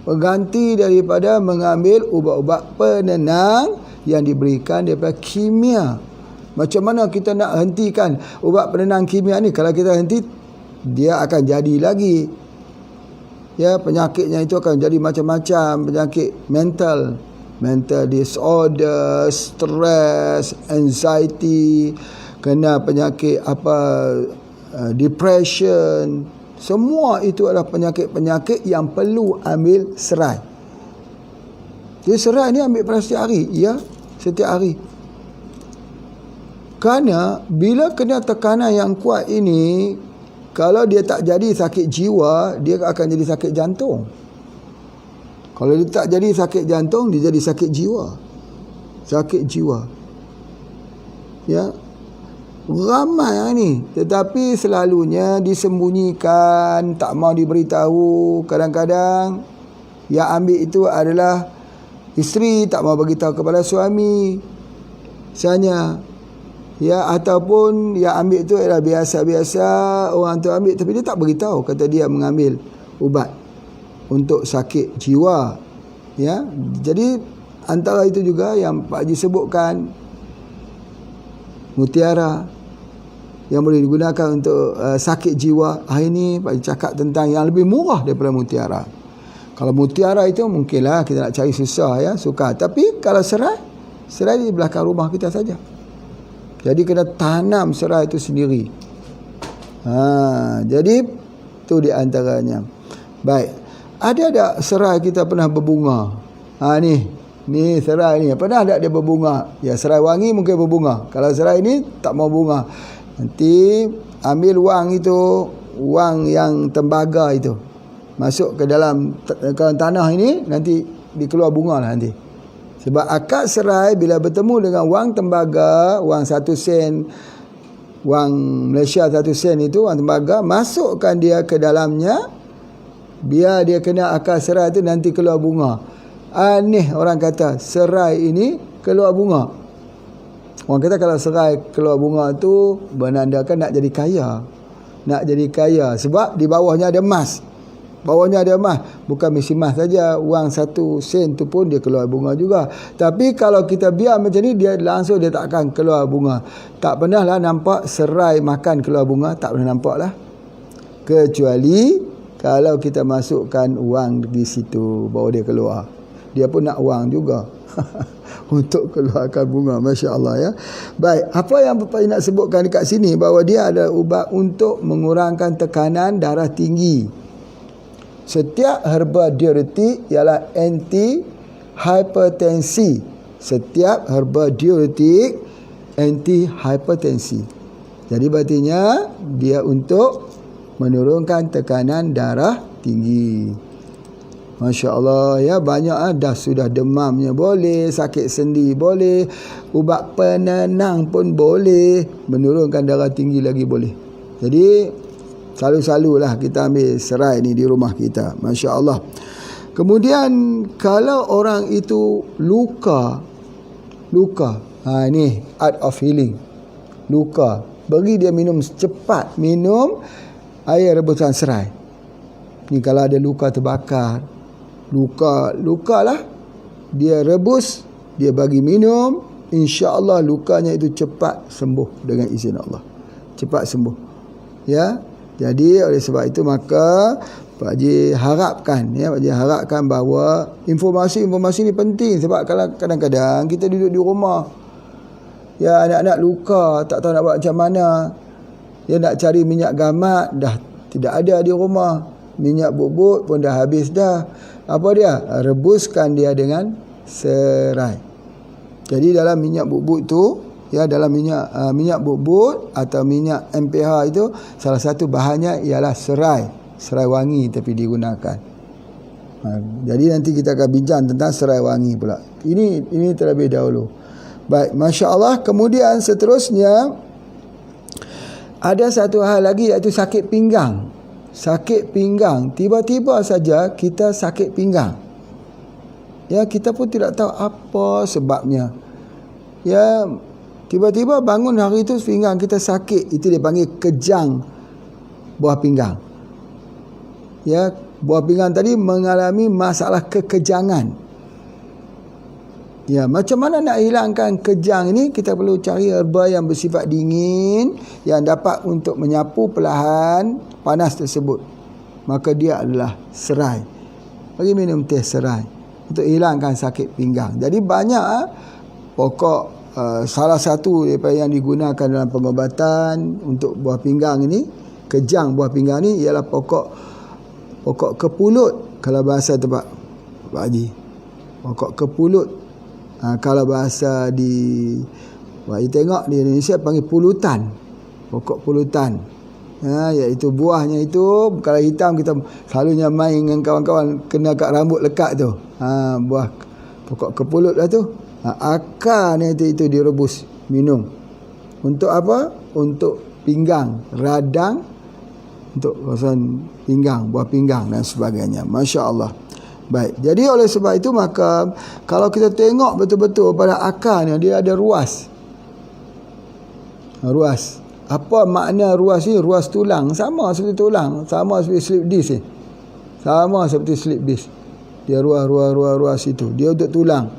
Pengganti daripada mengambil ubat-ubat penenang yang diberikan daripada kimia. Macam mana kita nak hentikan ubat penenang kimia ni? Kalau kita henti, dia akan jadi lagi. Ya, penyakitnya itu akan jadi macam-macam. Penyakit mental disorder, stress, anxiety, kena penyakit depression. Semua itu adalah penyakit-penyakit yang perlu ambil serai. Jadi serai ni ambil pada setiap hari. Ya, setiap hari. Kerana bila kena tekanan yang kuat ini, kalau dia tak jadi sakit jiwa, dia akan jadi sakit jantung. Kalau dia tak jadi sakit jantung, dia jadi sakit jiwa. Sakit jiwa. Ya. Ramai yang ni. Tetapi selalunya disembunyikan, tak mau diberitahu. Kadang-kadang yang ambil itu adalah isteri, tak mau beritahu kepada suami. Misalnya, ya, ataupun yang ambil itu adalah biasa-biasa orang tu ambil, tapi dia tak beritahu kata dia mengambil ubat untuk sakit jiwa. Ya, jadi antara itu juga yang Pak Haji sebutkan, mutiara yang boleh digunakan untuk sakit jiwa. Hari ni Pak Haji cakap tentang yang lebih murah daripada mutiara. Kalau mutiara itu mungkinlah kita nak cari susah, ya, sukar. Tapi kalau serai di belakang rumah kita saja. Jadi kena tanam serai itu sendiri. Jadi itu di antaranya. Baik. Ada tak serai kita pernah berbunga? Ni serai ni. Pernah tak dia berbunga? Ya, serai wangi mungkin berbunga. Kalau serai ni tak mau bunga. Nanti ambil wang itu, wang yang tembaga itu, masuk ke dalam tanah ini, nanti dikeluar bunga lah nanti. Sebab akad serai bila bertemu dengan wang tembaga, wang 1 sen, wang Malaysia 1 sen itu, wang tembaga, masukkan dia ke dalamnya, biar dia kena akad serai itu, nanti keluar bunga. Aneh orang kata serai ini keluar bunga. Orang kata kalau serai keluar bunga tu menandakan nak jadi kaya. Nak jadi kaya sebab di bawahnya ada emas. Bawahnya ada emas. Bukan mesti emas saja, wang 1 sen tu pun dia keluar bunga juga. Tapi kalau kita biar macam ni, dia langsung dia tak akan keluar bunga. Tak pernah lah nampak serai makan keluar bunga, tak pernah nampak lah. Kecuali kalau kita masukkan wang di situ, baru dia keluar. Dia pun nak wang juga untuk keluarkan bunga. Masya Allah, ya. Baik, apa yang Bapak nak sebutkan dekat sini, bahawa dia adalah ubat untuk mengurangkan tekanan darah tinggi. Setiap herba diuretik ialah anti hipertensi. Setiap herba diuretik anti hipertensi. Jadi berartinya dia untuk menurunkan tekanan darah tinggi. Masya Allah, ya, banyak dah sudah demamnya boleh, sakit sendi boleh, ubat penenang pun boleh, menurunkan darah tinggi lagi boleh. Jadi selalu-selalulah kita ambil serai ni di rumah kita. Masya Allah. Kemudian kalau orang itu luka, ni art of healing. Luka, bagi dia minum cepat, minum air rebusan serai. Ni kalau ada luka terbakar, luka lah, dia rebus, dia bagi minum, insya-Allah lukanya itu cepat sembuh dengan izin Allah. Cepat sembuh. Ya. Jadi oleh sebab itu maka Pak Haji harapkan, ya, Pak Haji harapkan bahawa informasi-informasi ni penting. Sebab kalau kadang-kadang kita duduk di rumah, ya, anak-anak luka, tak tahu nak buat macam mana. Ya, nak cari minyak gamat dah tidak ada di rumah. Minyak bubut pun dah habis dah. Apa dia? Rebuskan dia dengan serai. Jadi dalam minyak bubut tu, ya, dalam minyak bubut atau minyak MPH itu, salah satu bahannya ialah serai. Serai wangi tapi digunakan. Jadi nanti kita akan bincang tentang serai wangi pula. Ini terlebih dahulu. Baik, Masya Allah. Kemudian seterusnya ada satu hal lagi, iaitu sakit pinggang. Sakit pinggang, tiba-tiba saja kita sakit pinggang. Ya, kita pun tidak tahu apa sebabnya. Ya, tiba-tiba bangun hari itu pinggang kita sakit, itu dia panggil kejang buah pinggang. Ya, buah pinggang tadi mengalami masalah kekejangan. Ya, macam mana nak hilangkan kejang ini? Kita perlu cari herba yang bersifat dingin, yang dapat untuk menyapu perlahan panas tersebut. Maka dia adalah serai. Bagi minum teh serai untuk hilangkan sakit pinggang. Jadi banyak pokok, salah satu daripada yang digunakan dalam pengobatan untuk buah pinggang ini, kejang buah pinggang ini, ialah pokok kepulut. Kalau bahasa tu Pak Haji, pokok kepulut. Kalau bahasa di tengok di Indonesia panggil pulutan. Pokok pulutan. Iaitu buahnya itu, kalau hitam kita selalunya main dengan kawan-kawan kena kat rambut lekat tu. Buah pokok kepulut lah tu. Akarnya itu direbus minum. Untuk apa? untuk pinggang, radang untuk kawasan pinggang, buah pinggang dan sebagainya. Masya Allah. Baik, jadi oleh sebab itu maka kalau kita tengok betul-betul pada akarnya, dia ada ruas. Ruas. Apa makna ruas ni? Ruas tulang. Sama seperti tulang. Sama seperti slip disc ni. Sama seperti slip disc. Dia ruas itu. Dia untuk tulang.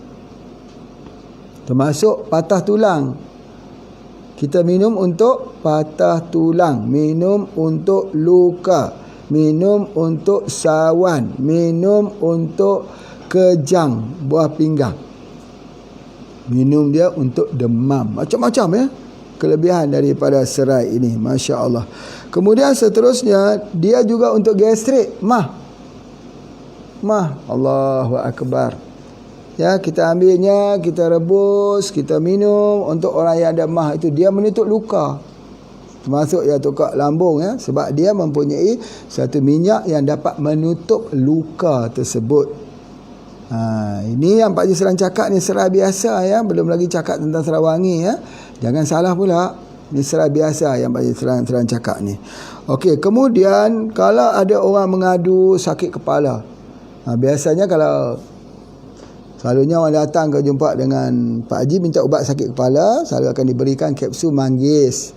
Termasuk patah tulang. Kita minum untuk patah tulang. Minum untuk luka. Minum untuk sawan. Minum untuk kejang buah pinggang. Minum dia untuk demam. Macam-macam ya kelebihan daripada serai ini. Masya Allah. Kemudian seterusnya, dia juga untuk gastrik. Mah. Allahu Akbar. Ya, kita ambilnya, kita rebus, kita minum. Untuk orang yang ada mah itu, dia menutup luka. Termasuk yang tukar lambung ya, sebab dia mempunyai satu minyak yang dapat menutup luka tersebut. Ini yang Pak Haji Serang cakap ni serai biasa ya, belum lagi cakap tentang serai wangi ya. Jangan salah pula. Ni serai biasa yang Pak Haji Serang cakap ni. Okey, kemudian kalau ada orang mengadu sakit kepala. Biasanya kalau selalunya orang datang ke jumpa dengan Pak Haji minta ubat sakit kepala, selalu akan diberikan kapsul manggis.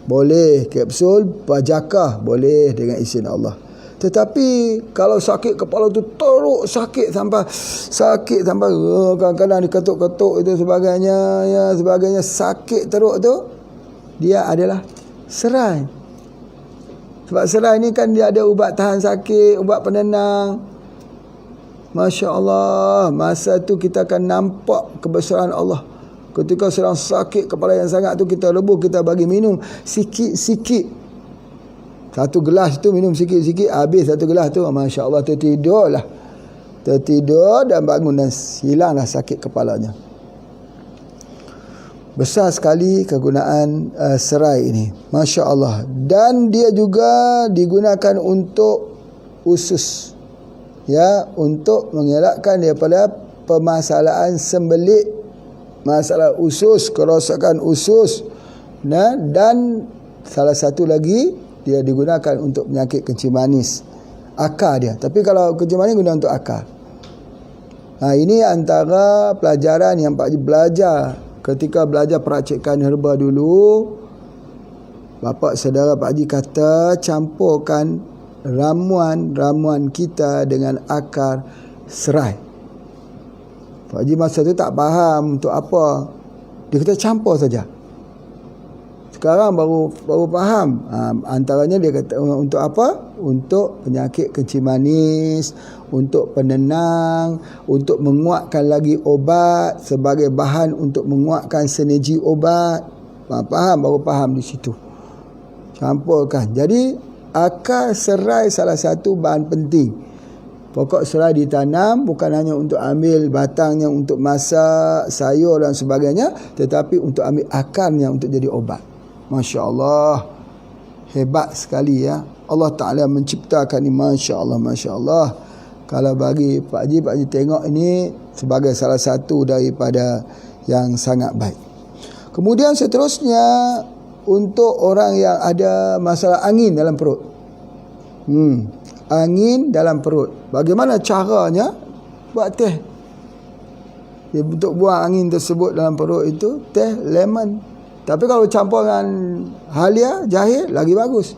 Boleh kapsul bajakah, boleh dengan izin Allah. Tetapi kalau sakit kepala tu teruk sakit sampai kadang-kadang diketuk-ketuk itu sebagainya sakit teruk tu, dia adalah serai. Sebab serai ni kan dia ada ubat tahan sakit, ubat penenang. Masya Allah, masa tu kita akan nampak kebesaran Allah. Ketika sedang sakit kepala yang sangat tu, kita rebus, kita bagi minum sikit-sikit. Satu gelas tu minum sikit-sikit, habis satu gelas tu, Masya Allah, tertidur dan bangun dan hilanglah sakit kepalanya. Besar sekali kegunaan serai ini, Masya Allah. Dan dia juga digunakan untuk usus, ya, untuk mengelakkan daripada permasalahan sembelit, masalah usus, kerosakan usus. Dan salah satu lagi, dia digunakan untuk penyakit kencing manis. Akar dia. Tapi kalau kencing manis guna untuk akar. Ini antara pelajaran yang Pak Haji belajar ketika belajar peracikan herba dulu. Bapa saudara Pak Haji kata, campurkan ramuan kita dengan akar serai. Pak Haji masa tu tak faham untuk apa. Dia kata campur saja. Sekarang baru faham. Antaranya dia kata untuk apa? Untuk penyakit kencing manis, untuk penenang, untuk menguatkan lagi obat sebagai bahan untuk menguatkan sinergi obat. Baru faham di situ. Campurkan. Jadi akar serai salah satu bahan penting. Pokok serai ditanam bukan hanya untuk ambil batangnya untuk masak, sayur dan sebagainya, tetapi untuk ambil akarnya untuk jadi obat. Masya Allah. Hebat sekali ya. Allah Ta'ala menciptakan ini. Masya Allah, Masya Allah. Kalau bagi Pak Haji tengok ini sebagai salah satu daripada yang sangat baik. Kemudian seterusnya, untuk orang yang ada masalah angin dalam perut. Angin dalam perut. Bagaimana caranya? Buat teh. Untuk buang angin tersebut dalam perut itu, teh lemon. Tapi kalau campur dengan halia, jahe, lagi bagus.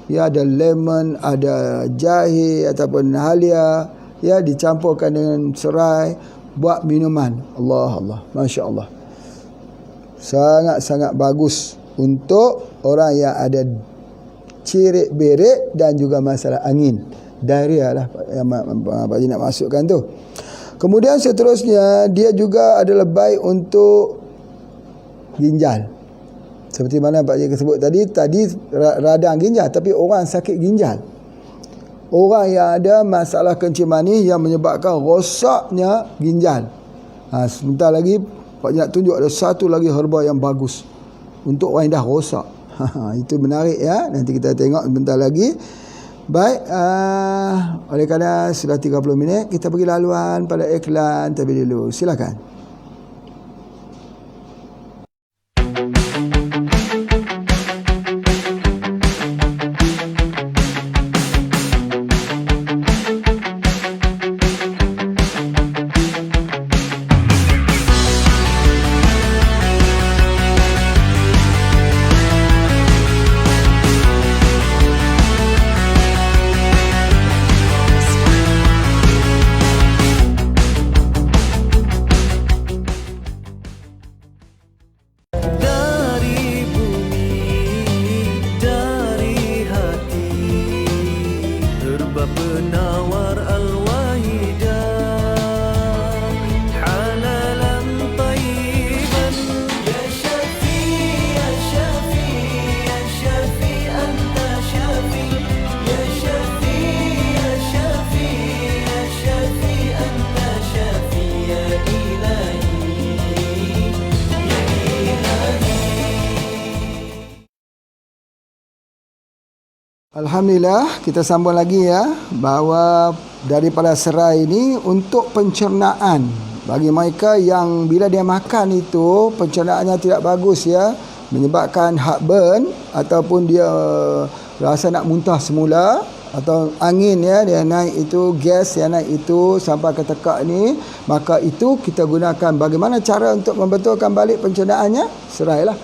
Ya, ada lemon, ada jahe ataupun halia, ya, dicampurkan dengan serai, buat minuman. Allah, Masya Allah. Sangat-sangat bagus untuk orang yang ada cirit berik dan juga masalah angin. Diarrhea lah yang Pak Haji nak masukkan tu. Kemudian seterusnya, dia juga adalah baik untuk ginjal. Seperti mana Pak Haji sebut tadi radang ginjal, tapi orang sakit ginjal. Orang yang ada masalah kencing manis yang menyebabkan rosaknya ginjal. Sebentar lagi Pak Haji nak tunjuk ada satu lagi herba yang bagus untuk orang yang dah rosak. Itu menarik ya. Nanti kita tengok sebentar lagi. Baik, oleh kerana sudah 30 minit, kita pergi laluan pada iklan terlebih dulu. Silakan. Alhamdulillah, kita sambung lagi ya, bahawa daripada serai ini untuk pencernaan bagi mereka yang bila dia makan itu pencernaannya tidak bagus ya, menyebabkan heartburn ataupun dia rasa nak muntah semula, atau angin ya, dia naik itu, gas yang naik itu sampai ke tekak ni, maka itu kita gunakan. Bagaimana cara untuk membetulkan balik pencernaannya? Serai lah.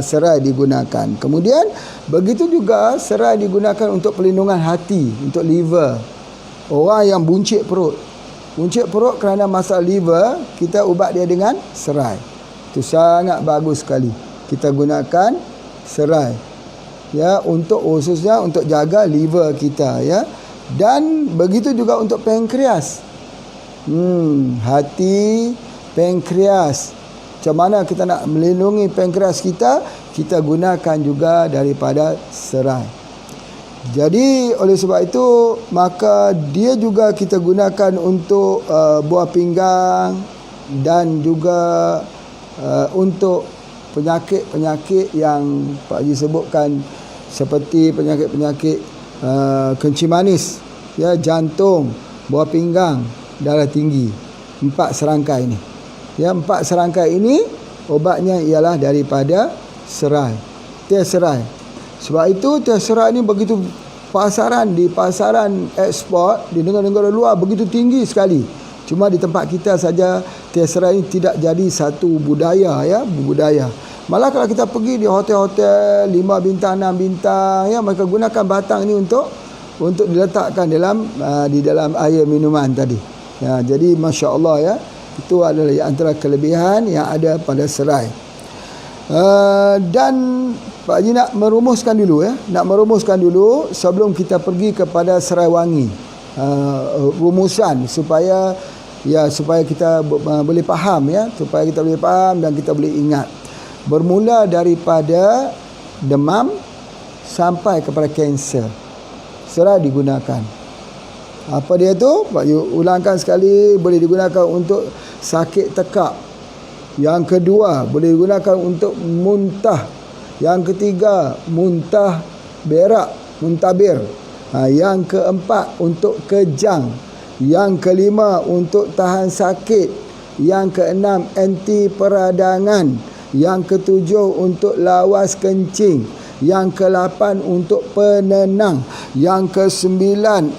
Serai digunakan. Kemudian begitu juga serai digunakan untuk perlindungan hati, untuk liver. Orang yang buncit perut kerana masalah liver, kita ubat dia dengan serai. Itu sangat bagus sekali. Kita gunakan serai ya, untuk khususnya untuk jaga liver kita ya. Dan begitu juga untuk pankreas. Hati, pankreas. Macam mana kita nak melindungi pankreas kita? Kita gunakan juga daripada serai. Jadi oleh sebab itu, maka dia juga kita gunakan untuk buah pinggang dan juga untuk penyakit-penyakit yang Pak Haji sebutkan, seperti penyakit-penyakit kencing manis ya, jantung, buah pinggang, darah tinggi. 4 serangkai ini. Ya, 4 serangkai ini obatnya ialah daripada serai, teh serai. Sebab itu teh serai ini begitu di pasaran ekspor di negara-negara luar begitu tinggi sekali. Cuma di tempat kita saja teh serai ini tidak jadi satu budaya ya, budaya. Malah kalau kita pergi di hotel-hotel 5 bintang, 6 bintang ya, mereka gunakan batang ini untuk diletakkan di dalam air minuman tadi. Ya, jadi masya-Allah ya. Itu adalah antara kelebihan yang ada pada serai. Dan Pak Haji nak merumuskan dulu sebelum kita pergi kepada serai wangi. Rumusan supaya kita boleh faham ya, supaya kita boleh faham dan kita boleh ingat. Bermula daripada demam sampai kepada kanser, serai digunakan. Apa dia tu? Pak ulangkan sekali, boleh digunakan untuk sakit tekak. Yang kedua, boleh digunakan untuk muntah. Yang ketiga, muntah berak, muntabir. Yang keempat, untuk kejang. Yang kelima, untuk tahan sakit. Yang keenam, anti peradangan. Yang ketujuh, untuk lawas kencing. Yang ke-8 untuk penenang. Yang ke-9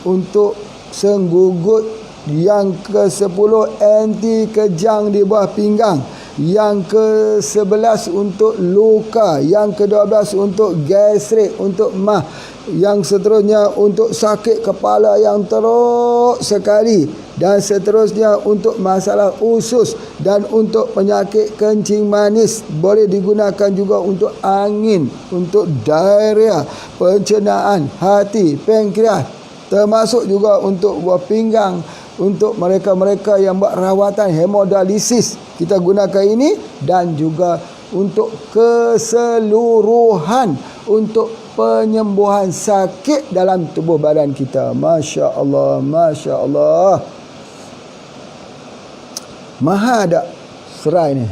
untuk senggugut. Yang ke-10 anti kejang di bawah pinggang. Yang ke-11 untuk luka. Yang ke-12 untuk gastrik, untuk mah. Yang seterusnya untuk sakit kepala yang teruk sekali. Dan seterusnya untuk masalah usus dan untuk penyakit kencing manis. Boleh digunakan juga untuk angin, untuk diarrhea, pencernaan, hati, pankreas. Termasuk juga untuk buah pinggang. Untuk mereka-mereka yang buat rawatan hemodialisis, kita gunakan ini. Dan juga untuk keseluruhan, untuk penyembuhan sakit dalam tubuh badan kita. Masya Allah, Masya Allah. Mahal tak serai ni?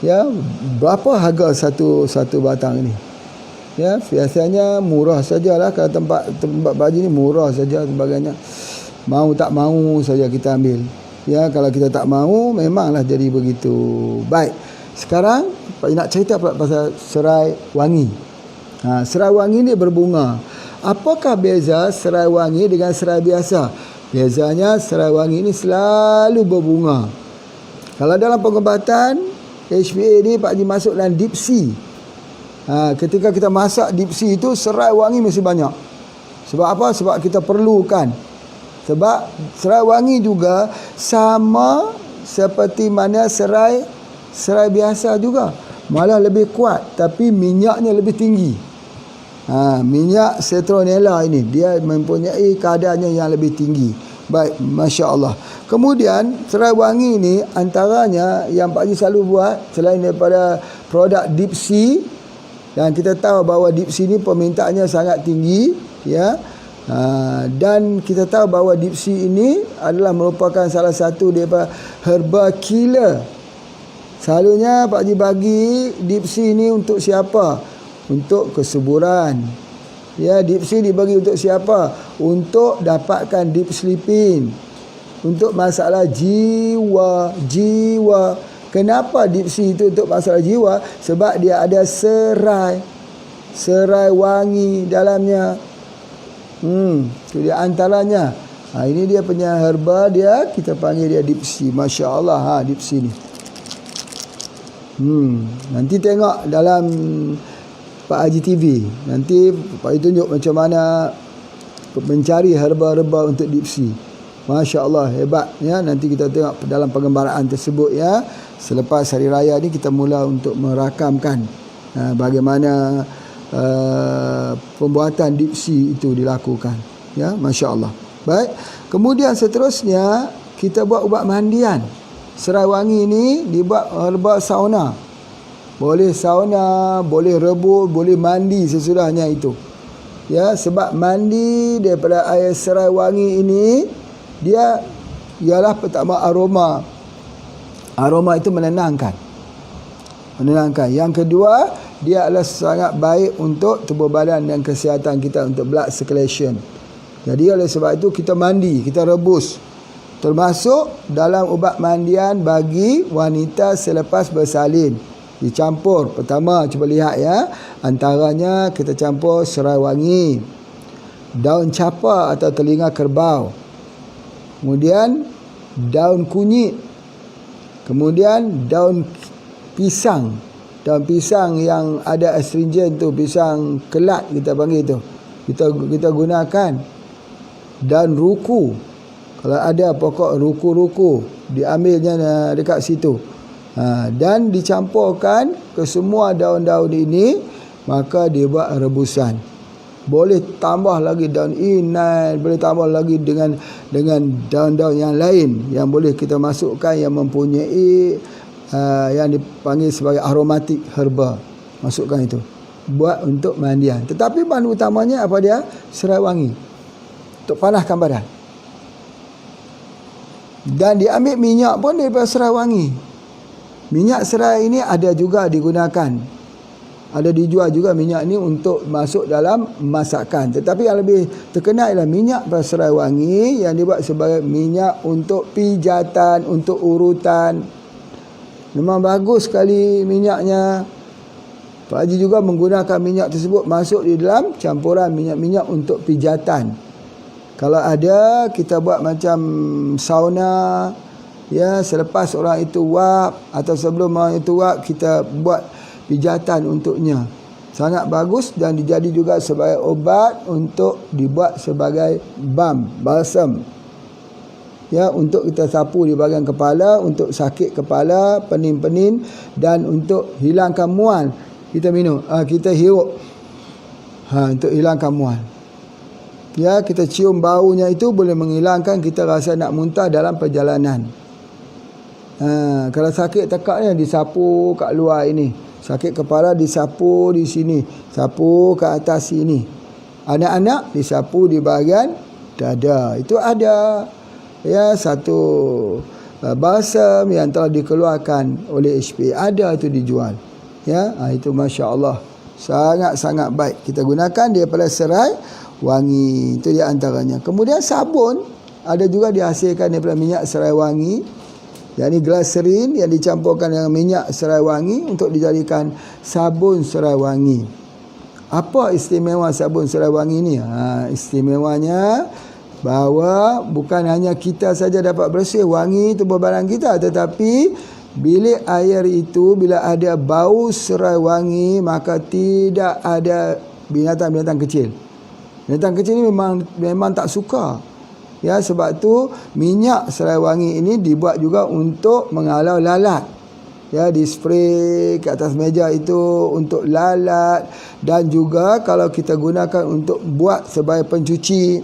Ya, berapa harga satu batang ini? Ya, biasanya murah sajalah. Kalau tempat baju ni murah saja sebagainya. Mau tak mau saja kita ambil. Ya, kalau kita tak mau memanglah jadi begitu. Baik. Sekarang Pak nak cerita pula pasal serai wangi. Serai wangi ni berbunga. Apakah beza serai wangi dengan serai biasa? Bezanya serai wangi ni selalu berbunga. Kalau dalam pengobatan HPA ni Pak Haji masuk dalam deep sea. Ketika kita masak deep sea itu, serai wangi mesti banyak. Sebab apa? Sebab kita perlukan. Sebab serai wangi juga sama seperti mana serai biasa juga. Malah lebih kuat, tapi minyaknya lebih tinggi. Minyak citronella ini, dia mempunyai kadarnya yang lebih tinggi. Baik, Masya Allah. Kemudian serai wangi ini antaranya yang Pak Haji selalu buat, selain daripada produk deep sea, dan kita tahu bahawa deep sea ini permintaannya sangat tinggi ya. Dan kita tahu bahawa deep sea ini adalah merupakan salah satu daripada herbal killer. Selalunya Pak Haji bagi deep sea ini untuk siapa? Untuk kesuburan Ya, deep sea dibagi untuk siapa? Untuk dapatkan deep sleeping. Untuk masalah jiwa. Kenapa deep sea itu untuk masalah jiwa? Sebab dia ada serai wangi dalamnya. Itu dia antaranya. Ini dia punya herba dia, kita panggil dia deep sea. Masya Allah, deep sea ni. Nanti tengok dalam Pak Haji TV. Nanti Pak Haji tunjuk macam mana mencari herba-herba untuk deep sea. Masya Allah, hebat ya. Nanti kita tengok dalam pengembaraan tersebut ya. Selepas hari raya ni kita mula untuk merakamkan bagaimana pembuatan deep sea itu dilakukan ya. Masya Allah. Baik, kemudian seterusnya kita buat ubat mandian. Serai wangi ni dibuat herba sauna. Boleh sauna, boleh rebus, boleh mandi sesudahnya itu. Ya, sebab mandi daripada air serai wangi ini, dia ialah pertama aroma. Aroma itu menenangkan. Yang kedua, dia adalah sangat baik untuk tubuh badan dan kesihatan kita, untuk blood circulation. Jadi oleh sebab itu kita mandi, kita rebus. Termasuk dalam ubat mandian bagi wanita selepas bersalin. Dicampur. Pertama, cuba lihat ya. Antaranya kita campur serai wangi, daun capa atau telinga kerbau, kemudian daun kunyit, kemudian daun pisang. Daun pisang yang ada astringent tu, pisang kelat kita panggil tu. Kita gunakan daun ruku. Kalau ada pokok ruku-ruku, diambilnya dekat situ. Dan dicampurkan ke semua daun-daun ini, maka dibuat rebusan. Boleh tambah lagi daun inai, boleh tambah lagi dengan daun-daun yang lain yang boleh kita masukkan, yang mempunyai yang dipanggil sebagai aromatik herba. Masukkan itu. Buat untuk mandian. Tetapi bahan utamanya apa dia? Serai wangi. Untuk panaskan badan. Dan diambil minyak pun daripada serai wangi. Minyak serai ini ada juga digunakan. Ada dijual juga minyak ni untuk masuk dalam masakan. Tetapi yang lebih terkenal ialah minyak serai wangi yang dibuat sebagai minyak untuk pijatan, untuk urutan. Memang bagus sekali minyaknya. Pak Haji juga menggunakan minyak tersebut masuk di dalam campuran minyak-minyak untuk pijatan. Kalau ada, kita buat macam sauna. Ya, selepas orang itu wap atau sebelum orang itu wap, kita buat pijatan untuknya. Sangat bagus dan dijadi juga sebagai obat untuk dibuat sebagai balsam. Ya, untuk kita sapu di bahagian kepala, untuk sakit kepala, penin-penin, dan untuk hilangkan mual. Kita minum, kita hirup. Untuk hilangkan mual. Ya, kita cium baunya itu boleh menghilangkan kita rasa nak muntah dalam perjalanan. Kalau sakit tekaknya disapu kat luar ini. Sakit kepala disapu di sini, sapu ke atas sini. Anak-anak disapu di bahagian dada. Itu ada ya satu balsam yang telah dikeluarkan oleh HP. Ada itu dijual. Ya, itu masya-Allah. Sangat-sangat baik. Kita gunakan daripada serai wangi. Itu dia antaranya. Kemudian sabun ada juga dihasilkan daripada minyak serai wangi. Yang ini glycerin yang dicampurkan dengan minyak serai wangi untuk dijadikan sabun serai wangi. Apa istimewa sabun serai wangi ni? Istimewanya bahawa bukan hanya kita saja dapat bersih wangi tubuh badan kita, tetapi bilik air itu bila ada bau serai wangi, maka tidak ada binatang-binatang kecil. Binatang kecil ni memang tak suka. Ya, sebab tu minyak serai wangi ini dibuat juga untuk menghalau lalat. Ya, di spray ke atas meja itu untuk lalat, dan juga kalau kita gunakan untuk buat sebagai pencuci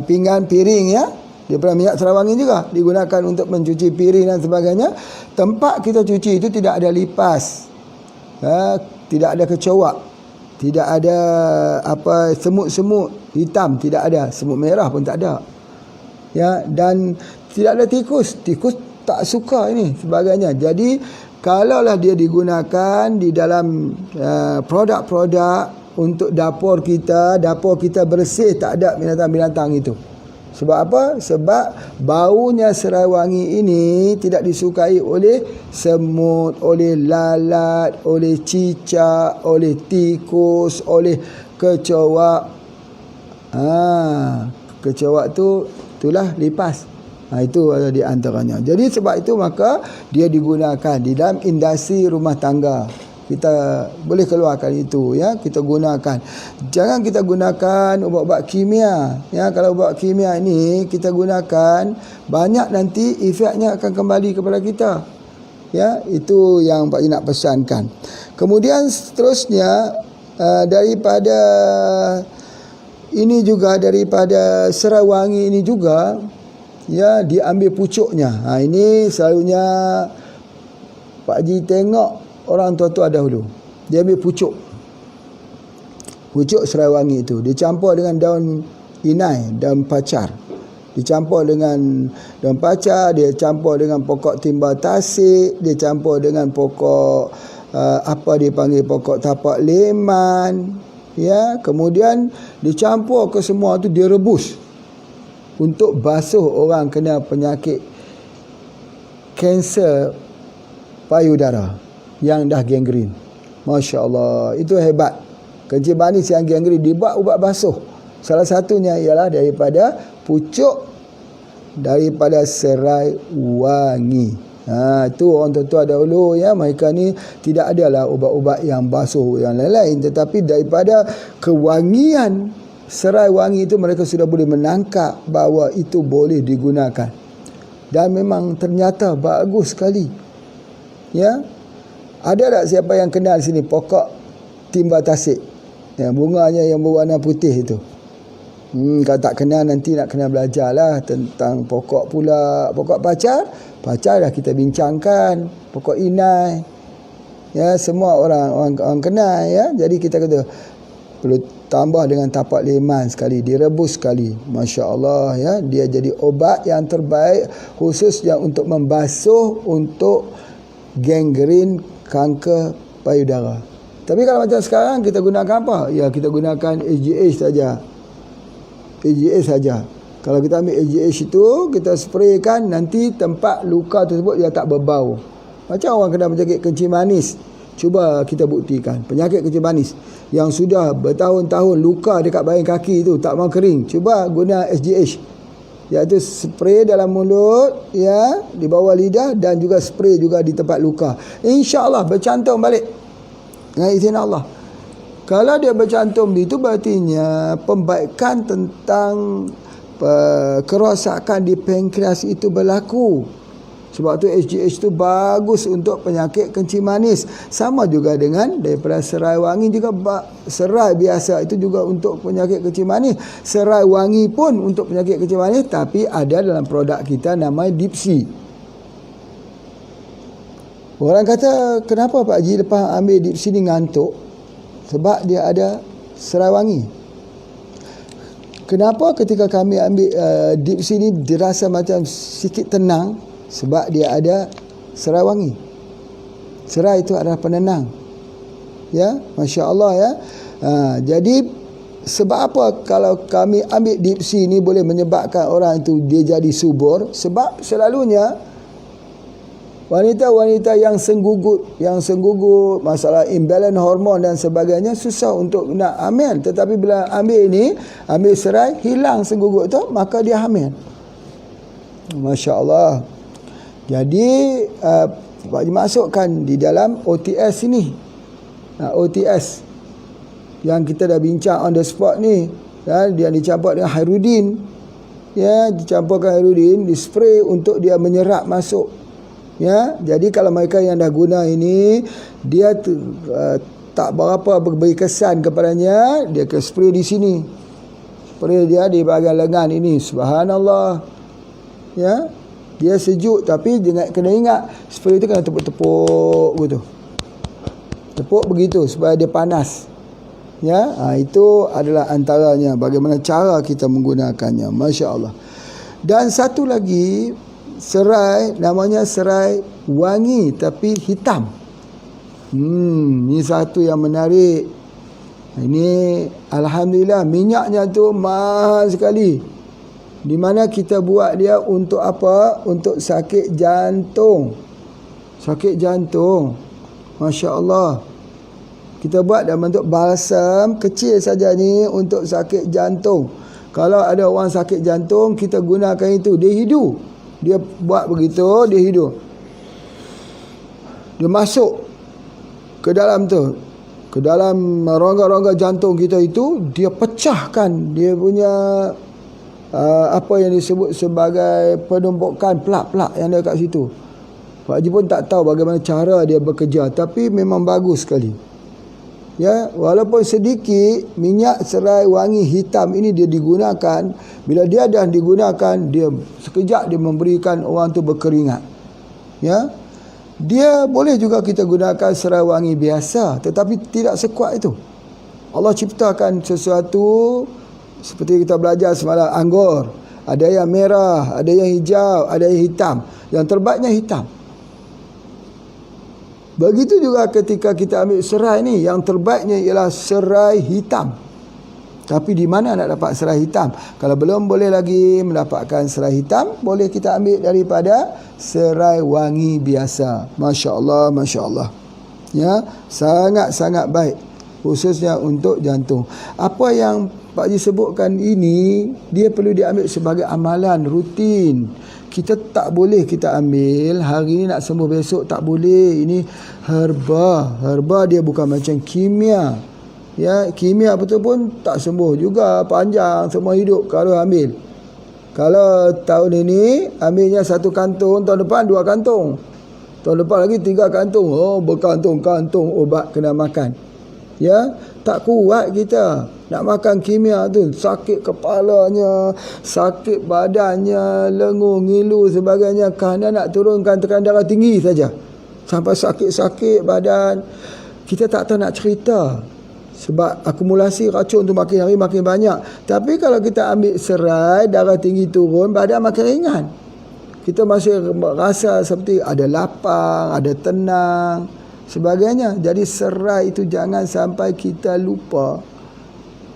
pinggan, piring ya. Daripada minyak serai wangi juga digunakan untuk mencuci piring dan sebagainya. Tempat kita cuci itu tidak ada lipas. Tidak ada kecoak. Tidak ada semut-semut hitam, tidak ada. Semut merah pun tak ada. Ya, dan tidak ada tikus. Tikus tak suka ini sebagainya. Jadi kalaulah dia digunakan di dalam produk-produk untuk dapur kita bersih, tak ada binatang-binatang itu. Sebab apa? Sebab baunya serai wangi ini tidak disukai oleh semut, oleh lalat, oleh cicak, oleh tikus, oleh kecoak. Kecoak itulah lipas. Itu ada di antaranya. Jadi sebab itu maka dia digunakan di dalam industri rumah tangga. Kita boleh keluarkan itu, ya, kita gunakan. Jangan kita gunakan ubat-ubat kimia, ya. Kalau ubat kimia ini kita gunakan, banyak nanti efeknya akan kembali kepada kita, ya. Itu yang Pak Haji nak pesankan. Kemudian seterusnya daripada ini juga, daripada serai wangi ini juga, ya, diambil pucuknya. Ini selalunya Pak Haji tengok orang tua-tua dahulu, dia ambil pucuk serai wangi itu, dia campur dengan daun inai, daun pacar, dicampur dengan daun pacar, dia campur dengan pokok timbal tasik, dia campur dengan pokok apa dia panggil, pokok tapak leman, ya. Kemudian dicampur ke semua tu, dia rebus untuk basuh orang kena penyakit kanser payudara yang dah gangren. Masya Allah, itu hebat. Kencing manis yang gangren dibuat ubat basuh. Salah satunya ialah daripada pucuk daripada serai wangi. Itu orang tua dahulu, ya, mereka ni tidak adalah ubat-ubat yang basuh yang lain-lain, tetapi daripada kewangian serai wangi itu mereka sudah boleh menangkap bahawa itu boleh digunakan. Dan memang ternyata bagus sekali, ya. Ada tak siapa yang kenal sini pokok timbal tasik, ya, bunganya yang berwarna putih itu? Kalau tak kenal, nanti nak kena belajarlah tentang pokok pula. Pokok pacar dah kita bincangkan. Pokok inai, ya, semua orang kenal, ya. Jadi kita kata perlu tambah dengan tapak leman sekali, direbus sekali. Masya Allah, ya, dia jadi obat yang terbaik khususnya untuk membasuh, untuk gangren kanker payudara. Tapi kalau macam sekarang kita gunakan apa? Ya, kita gunakan AGH saja. AGH saja. Kalau kita ambil AGH itu, kita spraykan, nanti tempat luka tersebut dia tak berbau. Macam orang kena penyakit kencing manis. Cuba kita buktikan, penyakit kencing manis yang sudah bertahun-tahun luka dekat bahagian kaki itu tak mau kering, cuba guna SGH, iaitu spray dalam mulut, ya, di bawah lidah, dan juga spray juga di tempat luka. InsyaAllah bercantum balik dengan izin Allah. Kalau dia bercantum itu, berartinya pembaikan tentang kerosakan di pankreas itu berlaku. Sebab tu SGH tu bagus untuk penyakit kencing manis. Sama juga dengan daripada serai wangi juga, serai biasa itu juga untuk penyakit kencing manis. Serai wangi pun untuk penyakit kencing manis, tapi ada dalam produk kita namanya Dipsy. Orang kata, kenapa Pak Haji lepas ambil Dipsy ni ngantuk? Sebab dia ada serai wangi. Kenapa ketika kami ambil Dipsy ni dirasa macam sikit tenang? Sebab dia ada serai wangi. Serai itu adalah penenang, ya, Masya Allah, ya. Jadi sebab apa kalau kami ambil Dipsy ni boleh menyebabkan orang itu dia jadi subur? Sebab selalunya wanita-wanita yang senggugut, masalah imbalance hormon dan sebagainya, susah untuk nak hamil. Tetapi bila ambil serai, hilang senggugut tu, maka dia hamil. Masya Allah. Jadi Pak Haji masukkan di dalam OTS ini, OTS yang kita dah bincang on the spot ni, ya, dia dicampur dengan Hairudin, ya, dicampurkan Hairudin, di spray untuk dia menyerap masuk, ya. Jadi kalau mereka yang dah guna ini, dia tak berapa beri kesan kepadanya, dia ke spray di sini, spray dia di bahagian lengan ini. Subhanallah, ya. Dia sejuk, tapi kena ingat spray itu kena tepuk-tepuk gitu. Tepuk begitu supaya dia panas. Ya, itu adalah antaranya bagaimana cara kita menggunakannya. Masya Allah. Dan satu lagi serai, namanya serai wangi tapi hitam. Ini satu yang menarik. Ini alhamdulillah minyaknya tu mahal sekali. Di mana kita buat dia untuk apa? Untuk sakit jantung. Sakit jantung. Masya Allah. Kita buat dalam bentuk balsam kecil saja ni untuk sakit jantung. Kalau ada orang sakit jantung, kita gunakan itu. Dia hidu. Dia buat begitu, dia hidu. Dia masuk ke dalam tu, ke dalam rongga-rongga jantung kita itu, dia pecahkan dia punya apa yang disebut sebagai penumpukan plak-plak yang ada kat situ. Pak Haji pun tak tahu bagaimana cara dia bekerja, tapi memang bagus sekali. Ya, walaupun sedikit minyak serai wangi hitam ini dia digunakan, bila dia dah digunakan, dia sekejap dia memberikan orang tu berkeringat. Ya. Dia boleh juga kita gunakan serai wangi biasa, tetapi tidak sekuat itu. Allah ciptakan sesuatu seperti kita belajar semalam, anggur. Ada yang merah, ada yang hijau, ada yang hitam. Yang terbaiknya hitam. Begitu juga ketika kita ambil serai ni, yang terbaiknya ialah serai hitam. Tapi di mana nak dapat serai hitam? Kalau belum boleh lagi mendapatkan serai hitam, boleh kita ambil daripada serai wangi biasa. Masya Allah, Masya Allah. Ya, sangat-sangat baik. Khususnya untuk jantung. Apa yang Pak Haji sebutkan ini, dia perlu diambil sebagai amalan rutin. Kita tak boleh kita ambil hari ni nak sembuh besok, tak boleh. Ini herba. Herba dia bukan macam kimia. Ya, kimia betul pun tak sembuh juga panjang semua hidup kalau ambil. Kalau tahun ini ambilnya 1 kantung, tahun depan 2 kantung. Tahun depan lagi 3 kantung. Oh, berkantung-kantung obat kena makan. Ya, tak kuat kita nak makan kimia tu, sakit kepalanya, sakit badannya, lenguh, ngilu sebagainya, kerana nak turunkan tekanan darah tinggi saja. Sampai sakit-sakit badan. Kita tak tahu nak cerita. Sebab akumulasi racun tu makin hari makin banyak. Tapi kalau kita ambil serai, darah tinggi turun, badan makin ringan. Kita masih rasa seperti ada lapang, ada tenang, sebagainya. Jadi serai itu jangan sampai kita lupa.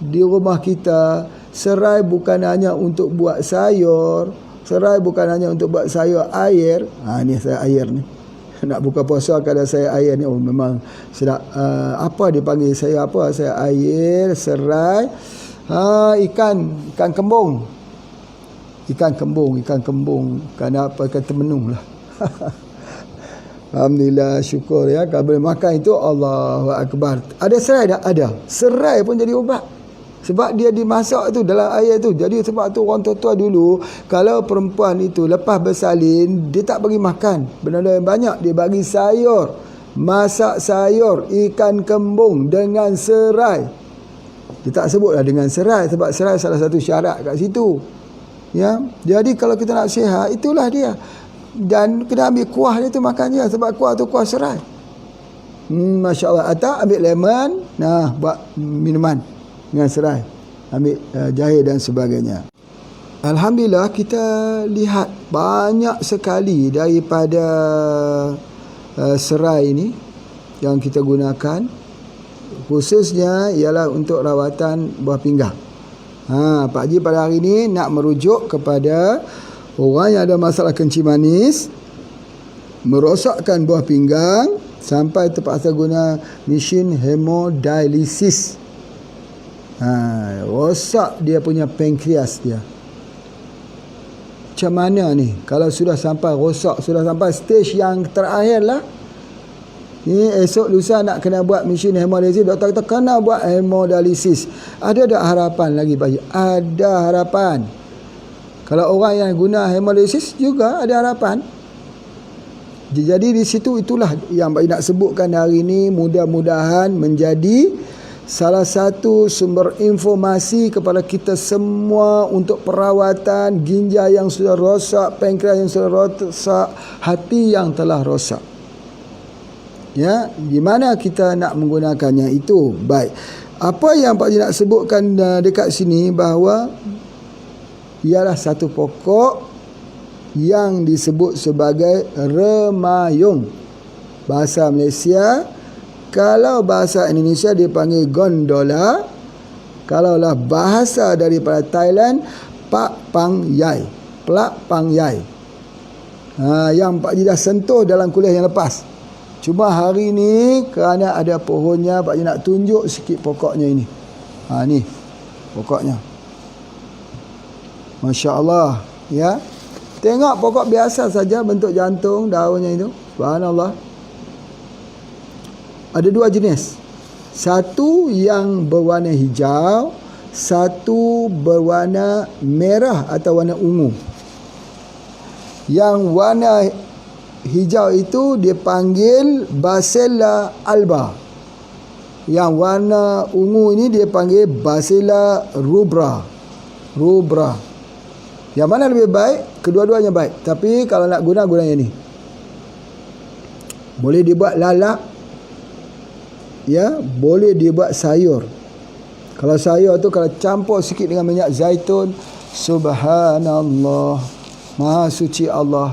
Di rumah kita, serai bukan hanya untuk buat sayur. Serai bukan hanya untuk buat sayur air. Ni saya air ni. Nak buka puasa kadang saya air ni, oh memang sedap. Apa dipanggil saya apa? Saya air, serai, ikan kembung. Ikan kembung. Kerana apa? Ikan temenung lah. Alhamdulillah, syukur ya. Kalau boleh makan itu, Allahu Akbar. Ada serai tak? Ada. Serai pun jadi ubat. Sebab dia dimasak tu dalam air tu. Jadi sebab tu orang tua-tua dulu, kalau perempuan itu lepas bersalin, dia tak bagi makan benda yang banyak. Dia bagi sayur. Masak sayur, ikan kembung dengan serai. Dia tak sebutlah dengan serai, sebab serai salah satu syarat kat situ. Ya. Jadi kalau kita nak sihat, itulah dia. Dan kena ambil kuah dia tu makan dia, sebab kuah tu kuah serai. Masya Allah. Atau ambil lemon, buat minuman dengan serai, ambil jahe dan sebagainya. Alhamdulillah, kita lihat banyak sekali daripada serai ini yang kita gunakan, khususnya ialah untuk rawatan buah pinggang. Pak Haji pada hari ini nak merujuk kepada orang yang ada masalah kencing manis, merosakkan buah pinggang sampai terpaksa guna mesin hemodialisis. Rosak dia punya pankreas dia. Macam mana ni? Kalau sudah sampai rosak, sudah sampai stage yang terakhir lah. Ni esok lusa nak kena buat mesin hemodialisis. Doktor kata kena buat hemodialisis. Ada tak harapan lagi Pak Haji? Ada harapan. Kalau orang yang guna hemodialisis juga ada harapan. Jadi di situ itulah yang Pak Haji nak sebutkan hari ini. Mudah-mudahan menjadi salah satu sumber informasi kepada kita semua untuk perawatan ginjal yang sudah rosak, pankreas yang sudah rosak, hati yang telah rosak. Ya, di mana kita nak menggunakannya itu. Baik. Apa yang Pak Haji nak sebutkan dekat sini bahawa ialah satu pokok yang disebut sebagai remayung. Bahasa Malaysia Kalau bahasa Indonesia dipanggil gondola. Kalaulah bahasa daripada Thailand, Pak Pang Yai. Plak Pang Yai. Yang Pak Haji dah sentuh dalam kuliah yang lepas. Cuma hari ni kerana ada pohonnya, Pak Haji nak tunjuk sikit pokoknya ini. Ni pokoknya. Masya Allah. Ya. Tengok pokok biasa saja, bentuk jantung daunnya itu. Subhanallah. Ada 2 jenis. Satu yang berwarna hijau, satu berwarna merah atau warna ungu. Yang warna hijau itu dipanggil Basella alba. Yang warna ungu ini dia panggil Basella rubra. Yang mana lebih baik? Kedua-duanya baik. Tapi kalau nak guna yang ni. Boleh dibuat lalap. Ya, boleh dibuat sayur. Kalau sayur tu kalau campur sikit dengan minyak zaitun, subhanallah, maha suci Allah.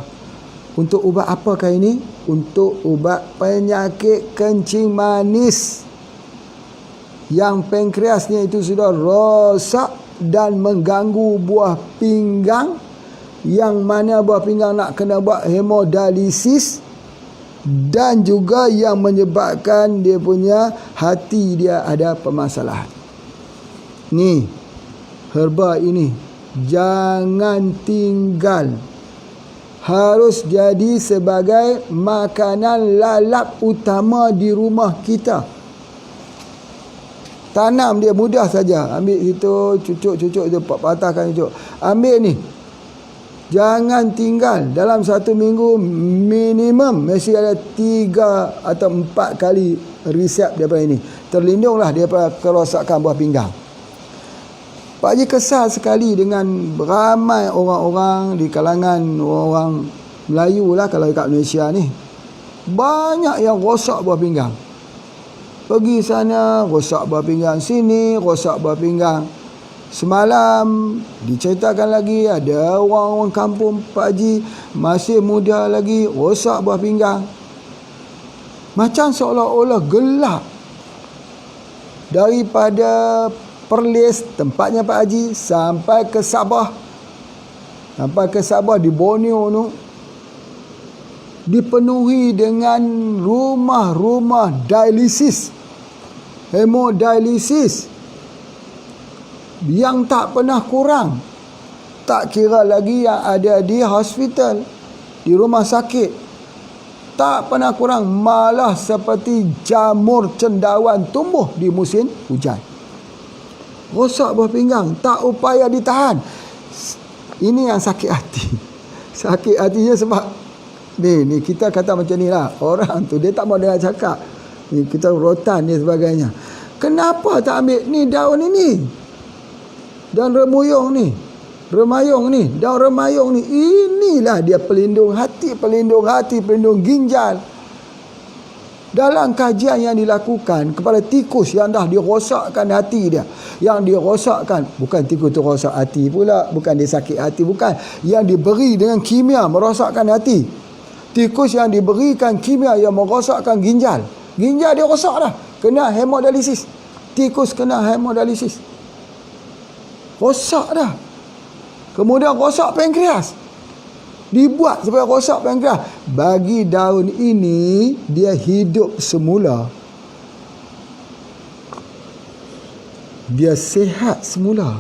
Untuk ubat apakah ini? Untuk ubat penyakit kencing manis. Yang pankreasnya itu sudah rosak dan mengganggu buah pinggang, yang mana buah pinggang nak kena buat hemodialisis, dan juga yang menyebabkan dia punya hati dia ada permasalahan. Ni herba ini jangan tinggal, harus jadi sebagai makanan lalap utama di rumah kita. Tanam dia mudah saja. Ambil itu, cucuk itu, patahkan cucuk. Ambil ni. Jangan tinggal. Dalam 1 minggu minimum mesti ada 3 atau 4 kali resep daripada ini. Terlindunglah daripada kerosakan buah pinggang. Pak Haji kesal sekali dengan ramai orang-orang di kalangan orang Melayu lah kalau dekat Malaysia ni. Banyak yang rosak buah pinggang. Pergi sana, rosak buah pinggang. Sini, rosak buah pinggang. Semalam diceritakan lagi ada orang-orang kampung Pak Haji masih muda lagi rosak buah pinggang. Macam seolah-olah gelap. Daripada Perlis tempatnya Pak Haji sampai ke Sabah. Sampai ke Sabah di Borneo tu dipenuhi dengan rumah-rumah dialisis, hemodialisis yang tak pernah kurang. Tak kira lagi yang ada di hospital, di rumah sakit, tak pernah kurang. Malah seperti jamur cendawan tumbuh di musim hujan. Rosak buah pinggang, tak upaya ditahan. Ini yang sakit hati. Sakit hatinya sebab ni kita kata macam ni lah. Orang tu dia tak mau dengar cakap. Ni kita rotan ni sebagainya. Kenapa tak ambil ni daun ini? Dan remayung ni, daun remayung ni, inilah dia pelindung hati, pelindung ginjal. Dalam kajian yang dilakukan kepada tikus yang dah dirosakkan hati dia, yang dirosakkan, bukan tikus tu rosak hati pula, bukan dia sakit hati, bukan, yang diberi dengan kimia merosakkan hati. Tikus yang diberikan kimia yang merosakkan ginjal dia rosak dah, kena hemodialisis. Tikus kena hemodialisis, rosak dah. Kemudian rosak pankreas, dibuat supaya rosak pankreas. Bagi daun ini dia hidup semula, dia sihat semula.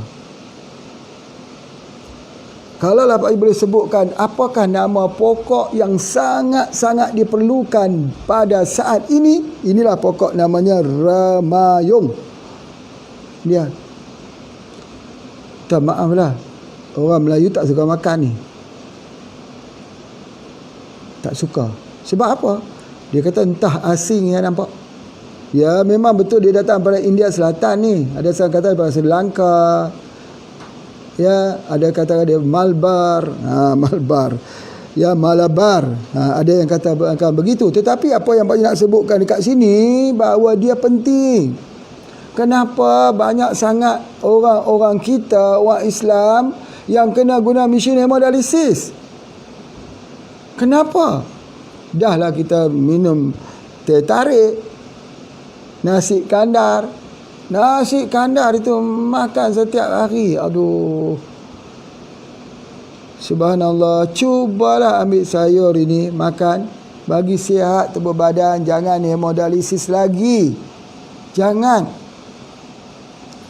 Kalaulah Pak Haji boleh sebutkan apakah nama pokok yang sangat-sangat diperlukan pada saat ini, inilah pokok namanya remayung. Dia tak, maaflah, orang Melayu tak suka makan ni. Tak suka. Sebab apa? Dia kata entah asing yang nampak. Ya, memang betul dia datang daripada India Selatan ni. Ada yang kata daripada Sri Lanka. Ya, ada kata dia Malabar. Malabar. Ya, Malabar. Ada yang kata akan begitu. Tetapi apa yang Pak Haji nak sebutkan dekat sini, bahawa dia penting. Kenapa banyak sangat orang-orang kita, orang Islam yang kena guna mesin hemodialisis? Kenapa? Dahlah kita minum teh tarik, Nasi kandar. Nasi kandar itu makan setiap hari. Aduh. Subhanallah. Cubalah ambil sayur ini makan. Bagi sihat tubuh badan. Jangan hemodialisis lagi. Jangan.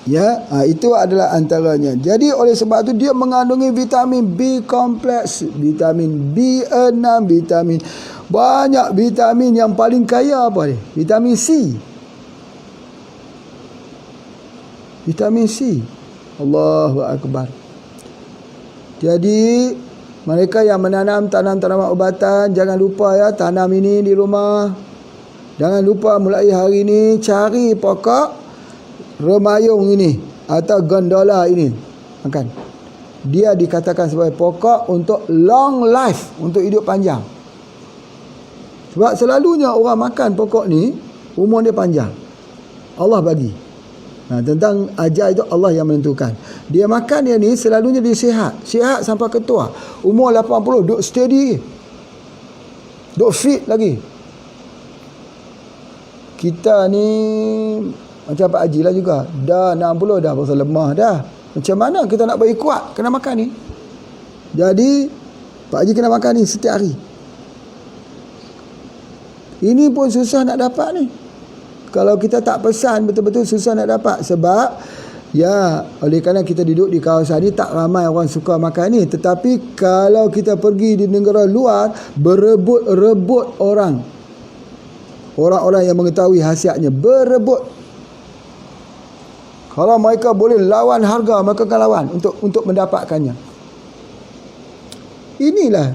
Ya, itu adalah antaranya. Jadi oleh sebab itu dia mengandungi vitamin B kompleks, vitamin B6, vitamin banyak vitamin. Yang paling kaya apa ni? Vitamin C. Vitamin C. Allahu akbar. Jadi mereka yang menanam tanaman ubatan, jangan lupa ya, tanam ini di rumah. Jangan lupa mulai hari ini cari pokok remayung ini atau gondola ini makan. Dia dikatakan sebagai pokok untuk long life, untuk hidup panjang. Sebab selalunya orang makan pokok ni umur dia panjang. Allah bagi. Tentang ajar itu Allah yang menentukan. Dia makan dia ni selalunya dia sihat. Sihat sampai ketua. Umur 80 duk steady. Duk fit lagi. Kita ni macam Pak Haji lah juga. Dah 60 dah pasal lemah dah. Macam mana kita nak bagi kuat? Kena makan ni. Jadi Pak Haji kena makan ni setiap hari. Ini pun susah nak dapat ni. Kalau kita tak pesan betul-betul susah nak dapat. Sebab ya, oleh kerana kita duduk di kawasan ni tak ramai orang suka makan ni. Tetapi kalau kita pergi di negara luar, berebut-rebut orang. Orang-orang yang mengetahui khasiatnya berebut. Kalau mereka boleh lawan harga, mereka akan lawan untuk mendapatkannya. Inilah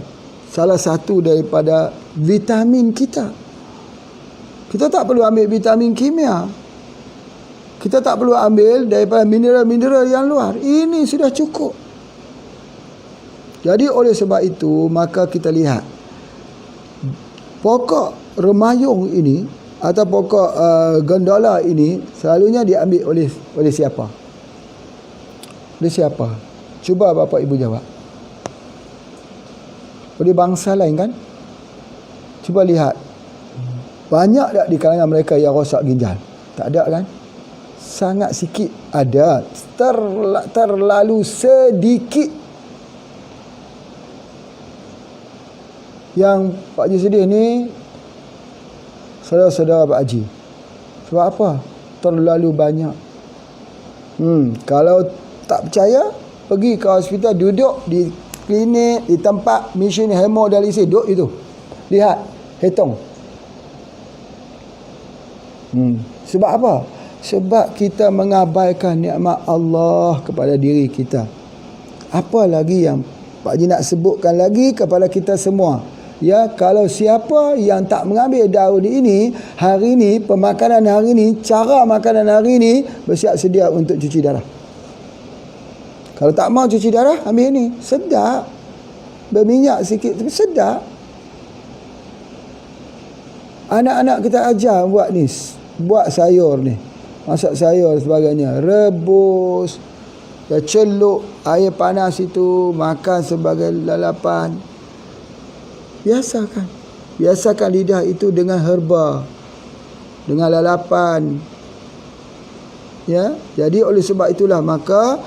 salah satu daripada vitamin kita. Kita tak perlu ambil vitamin kimia. Kita tak perlu ambil daripada mineral-mineral yang luar. Ini sudah cukup. Jadi oleh sebab itu, maka kita lihat pokok remayung ini atau pokok gondola ini selalunya diambil oleh siapa? Oleh siapa? Cuba bapa ibu jawab. Oleh bangsa lain kan? Cuba lihat. Banyak tak di kalangan mereka yang rosak ginjal? Tak ada kan? Sangat sikit ada. Terlalu sedikit. Yang Pak Haji sedih ni saudara-saudara Pak Haji. Sebab apa? Terlalu banyak. Kalau tak percaya, pergi ke hospital, duduk di klinik, di tempat mesin hemodialisis, duduk itu. Lihat, hitung. Sebab apa? Sebab kita mengabaikan nikmat Allah kepada diri kita. Apa lagi yang Pak Haji nak sebutkan lagi kepada kita semua? Ya, kalau siapa yang tak mengambil daun ini, hari ini, pemakanan hari ini, cara makanan hari ini, bersiap sedia untuk cuci darah. Kalau tak mau cuci darah, ambil ini. Sedap. Berminyak sikit, tapi sedap. Anak-anak kita ajar buat ni. Buat sayur ni. Masak sayur sebagainya. Rebus. Ya, celup air panas itu. Makan sebagai lalapan. Biasakan. Biasakan lidah itu dengan herba. Dengan lalapan. Ya. Jadi oleh sebab itulah maka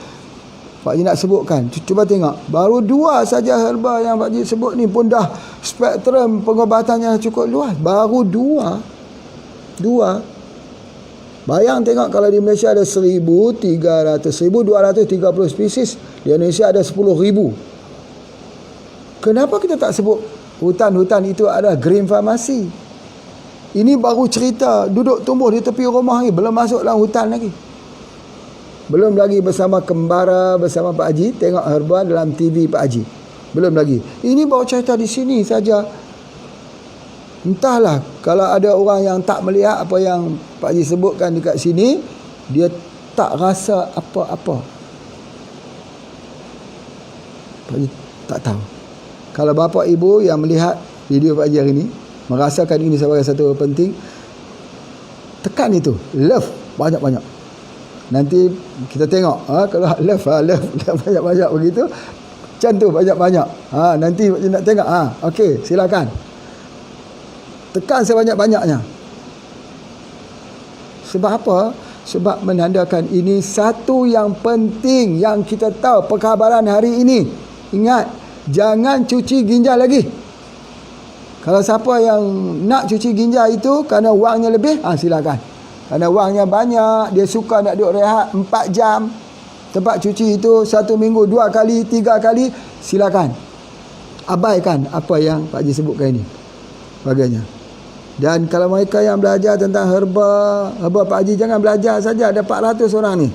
Pak Haji nak sebutkan. Cuba tengok. Baru 2 saja herba yang Pak Haji sebut ni pun dah spektrum pengobatannya cukup luas. Baru 2. Bayang tengok kalau di Malaysia ada 1,230 spesies. Di Indonesia ada 10,000. Kenapa kita tak sebut hutan-hutan itu adalah green pharmacy? Ini baru cerita duduk tumbuh di tepi rumah ni, belum masuk dalam hutan lagi. Belum lagi bersama kembara, bersama Pak Haji, tengok herba dalam TV Pak Haji. Belum lagi. Ini baru cerita di sini saja. Entahlah, kalau ada orang yang tak melihat apa yang Pak Haji sebutkan dekat sini, dia tak rasa apa-apa. Pak Haji tak tahu. Kalau bapa ibu yang melihat video Pak Haji hari ini, merasakan ini sebagai satu penting, tekan itu, love banyak-banyak. Nanti kita tengok, kalau love banyak-banyak begitu, macam tu banyak-banyak. Nanti nak tengok, okey, silakan. Tekan sebanyak-banyaknya. Sebab apa? Sebab menandakan ini satu yang penting yang kita tahu perkhabaran hari ini. Ingat, jangan cuci ginjal lagi. Kalau siapa yang nak cuci ginjal itu kerana wangnya lebih, silakan. Kerana wangnya banyak, dia suka nak duduk rehat 4 jam. Tempat cuci itu 1 minggu 2 kali, 3 kali, silakan. Abaikan apa yang Pak Haji sebutkan ini. Bagainya. Dan kalau mereka yang belajar tentang herba Pak Haji jangan belajar saja. Ada 400 orang ni.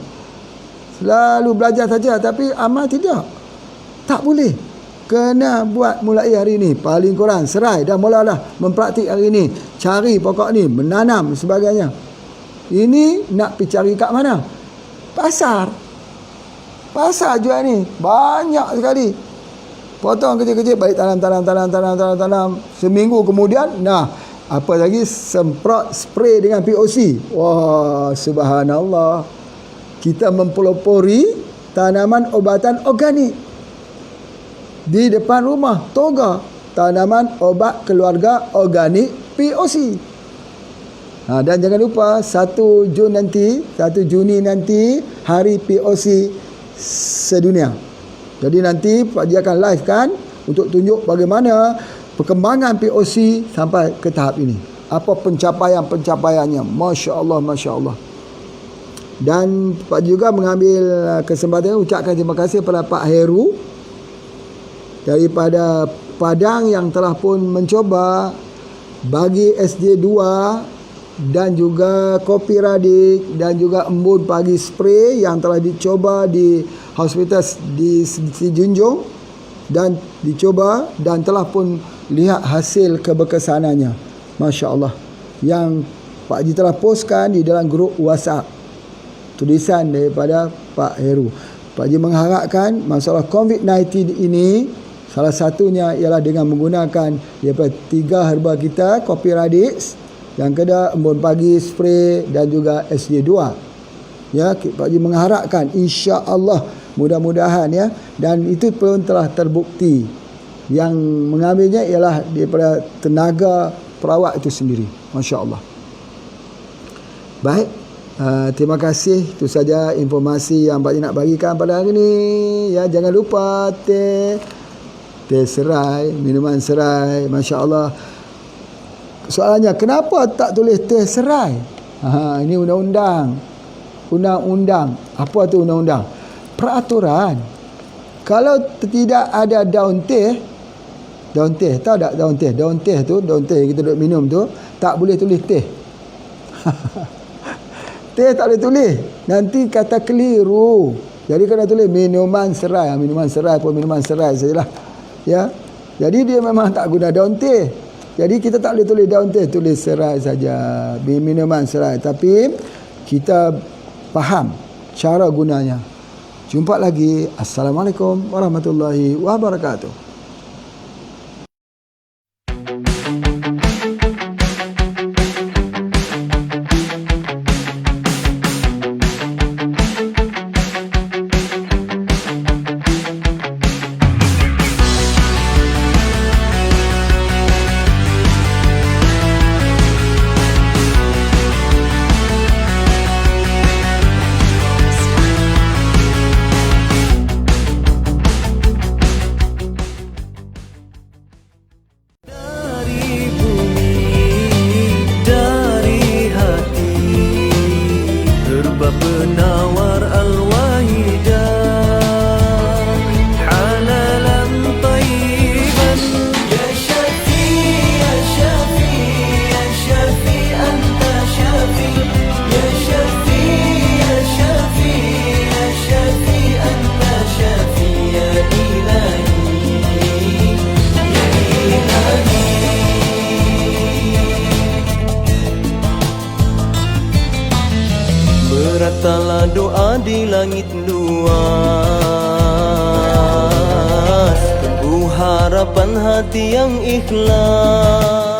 Selalu belajar saja tapi amal tidak. Tak boleh. Kena buat mulai hari ini. Paling kurang serai dah mulalah mempraktik hari ini. Cari pokok ni, menanam sebagainya. Ini nak pergi cari kat mana? Pasar. Pasar jual ni. Banyak sekali. Potong kecil-kecil, balik tanam. Seminggu kemudian, apa lagi? Semprot spray dengan POC. Wah, subhanallah. Kita mempelopori tanaman obatan organik. Di depan rumah, toga. Tanaman obat keluarga organik POC. Dan jangan lupa 1 Juni nanti hari POC sedunia. Jadi nanti Pak Haji akan live kan untuk tunjuk bagaimana perkembangan POC sampai ke tahap ini. Apa pencapaiannya. Masya Allah. Dan Pak Haji juga mengambil kesempatan ucapkan terima kasih kepada Pak Heru daripada Padang yang telah pun mencoba bagi SJ2 dan juga kopi radik dan juga embun pagi spray yang telah dicoba di hospital di Junjung dan dicoba dan telah pun lihat hasil keberkesanannya. Masya Allah. Yang Pak Haji telah postkan di dalam grup WhatsApp. Tulisan daripada Pak Heru. Pak Haji mengharapkan masalah COVID-19 ini salah satunya ialah dengan menggunakan daripada 3 herba kita, kopi radix, yang kedua embun pagi spray dan juga SJ2. Ya, Pak Haji mengharapkan insya-Allah mudah-mudahan ya, dan itu pun telah terbukti. Yang mengambilnya ialah daripada tenaga perawat itu sendiri. Masya-Allah. Baik, terima kasih. Itu saja informasi yang Pak Haji nak bagikan pada hari ini. Ya, jangan lupa teh serai, minuman serai. Masya-Allah. Soalannya, kenapa tak tulis teh serai? Ini undang-undang. Apa tu undang-undang? Peraturan. Kalau tidak ada daun teh, tahu tak daun teh? Daun teh kita duduk minum tu, tak boleh tulis teh. Teh tak boleh tulis. Nanti kata keliru. Jadi kena tulis minuman serai sajalah. Ya. Jadi dia memang tak guna daun teh. Jadi kita tak boleh tulis daun teh, tulis serai saja, minuman serai. Tapi kita faham cara gunanya. Jumpa lagi. Assalamualaikum warahmatullahi wabarakatuh. Beratalah doa di langit luas, teguh harapan hati yang ikhlas.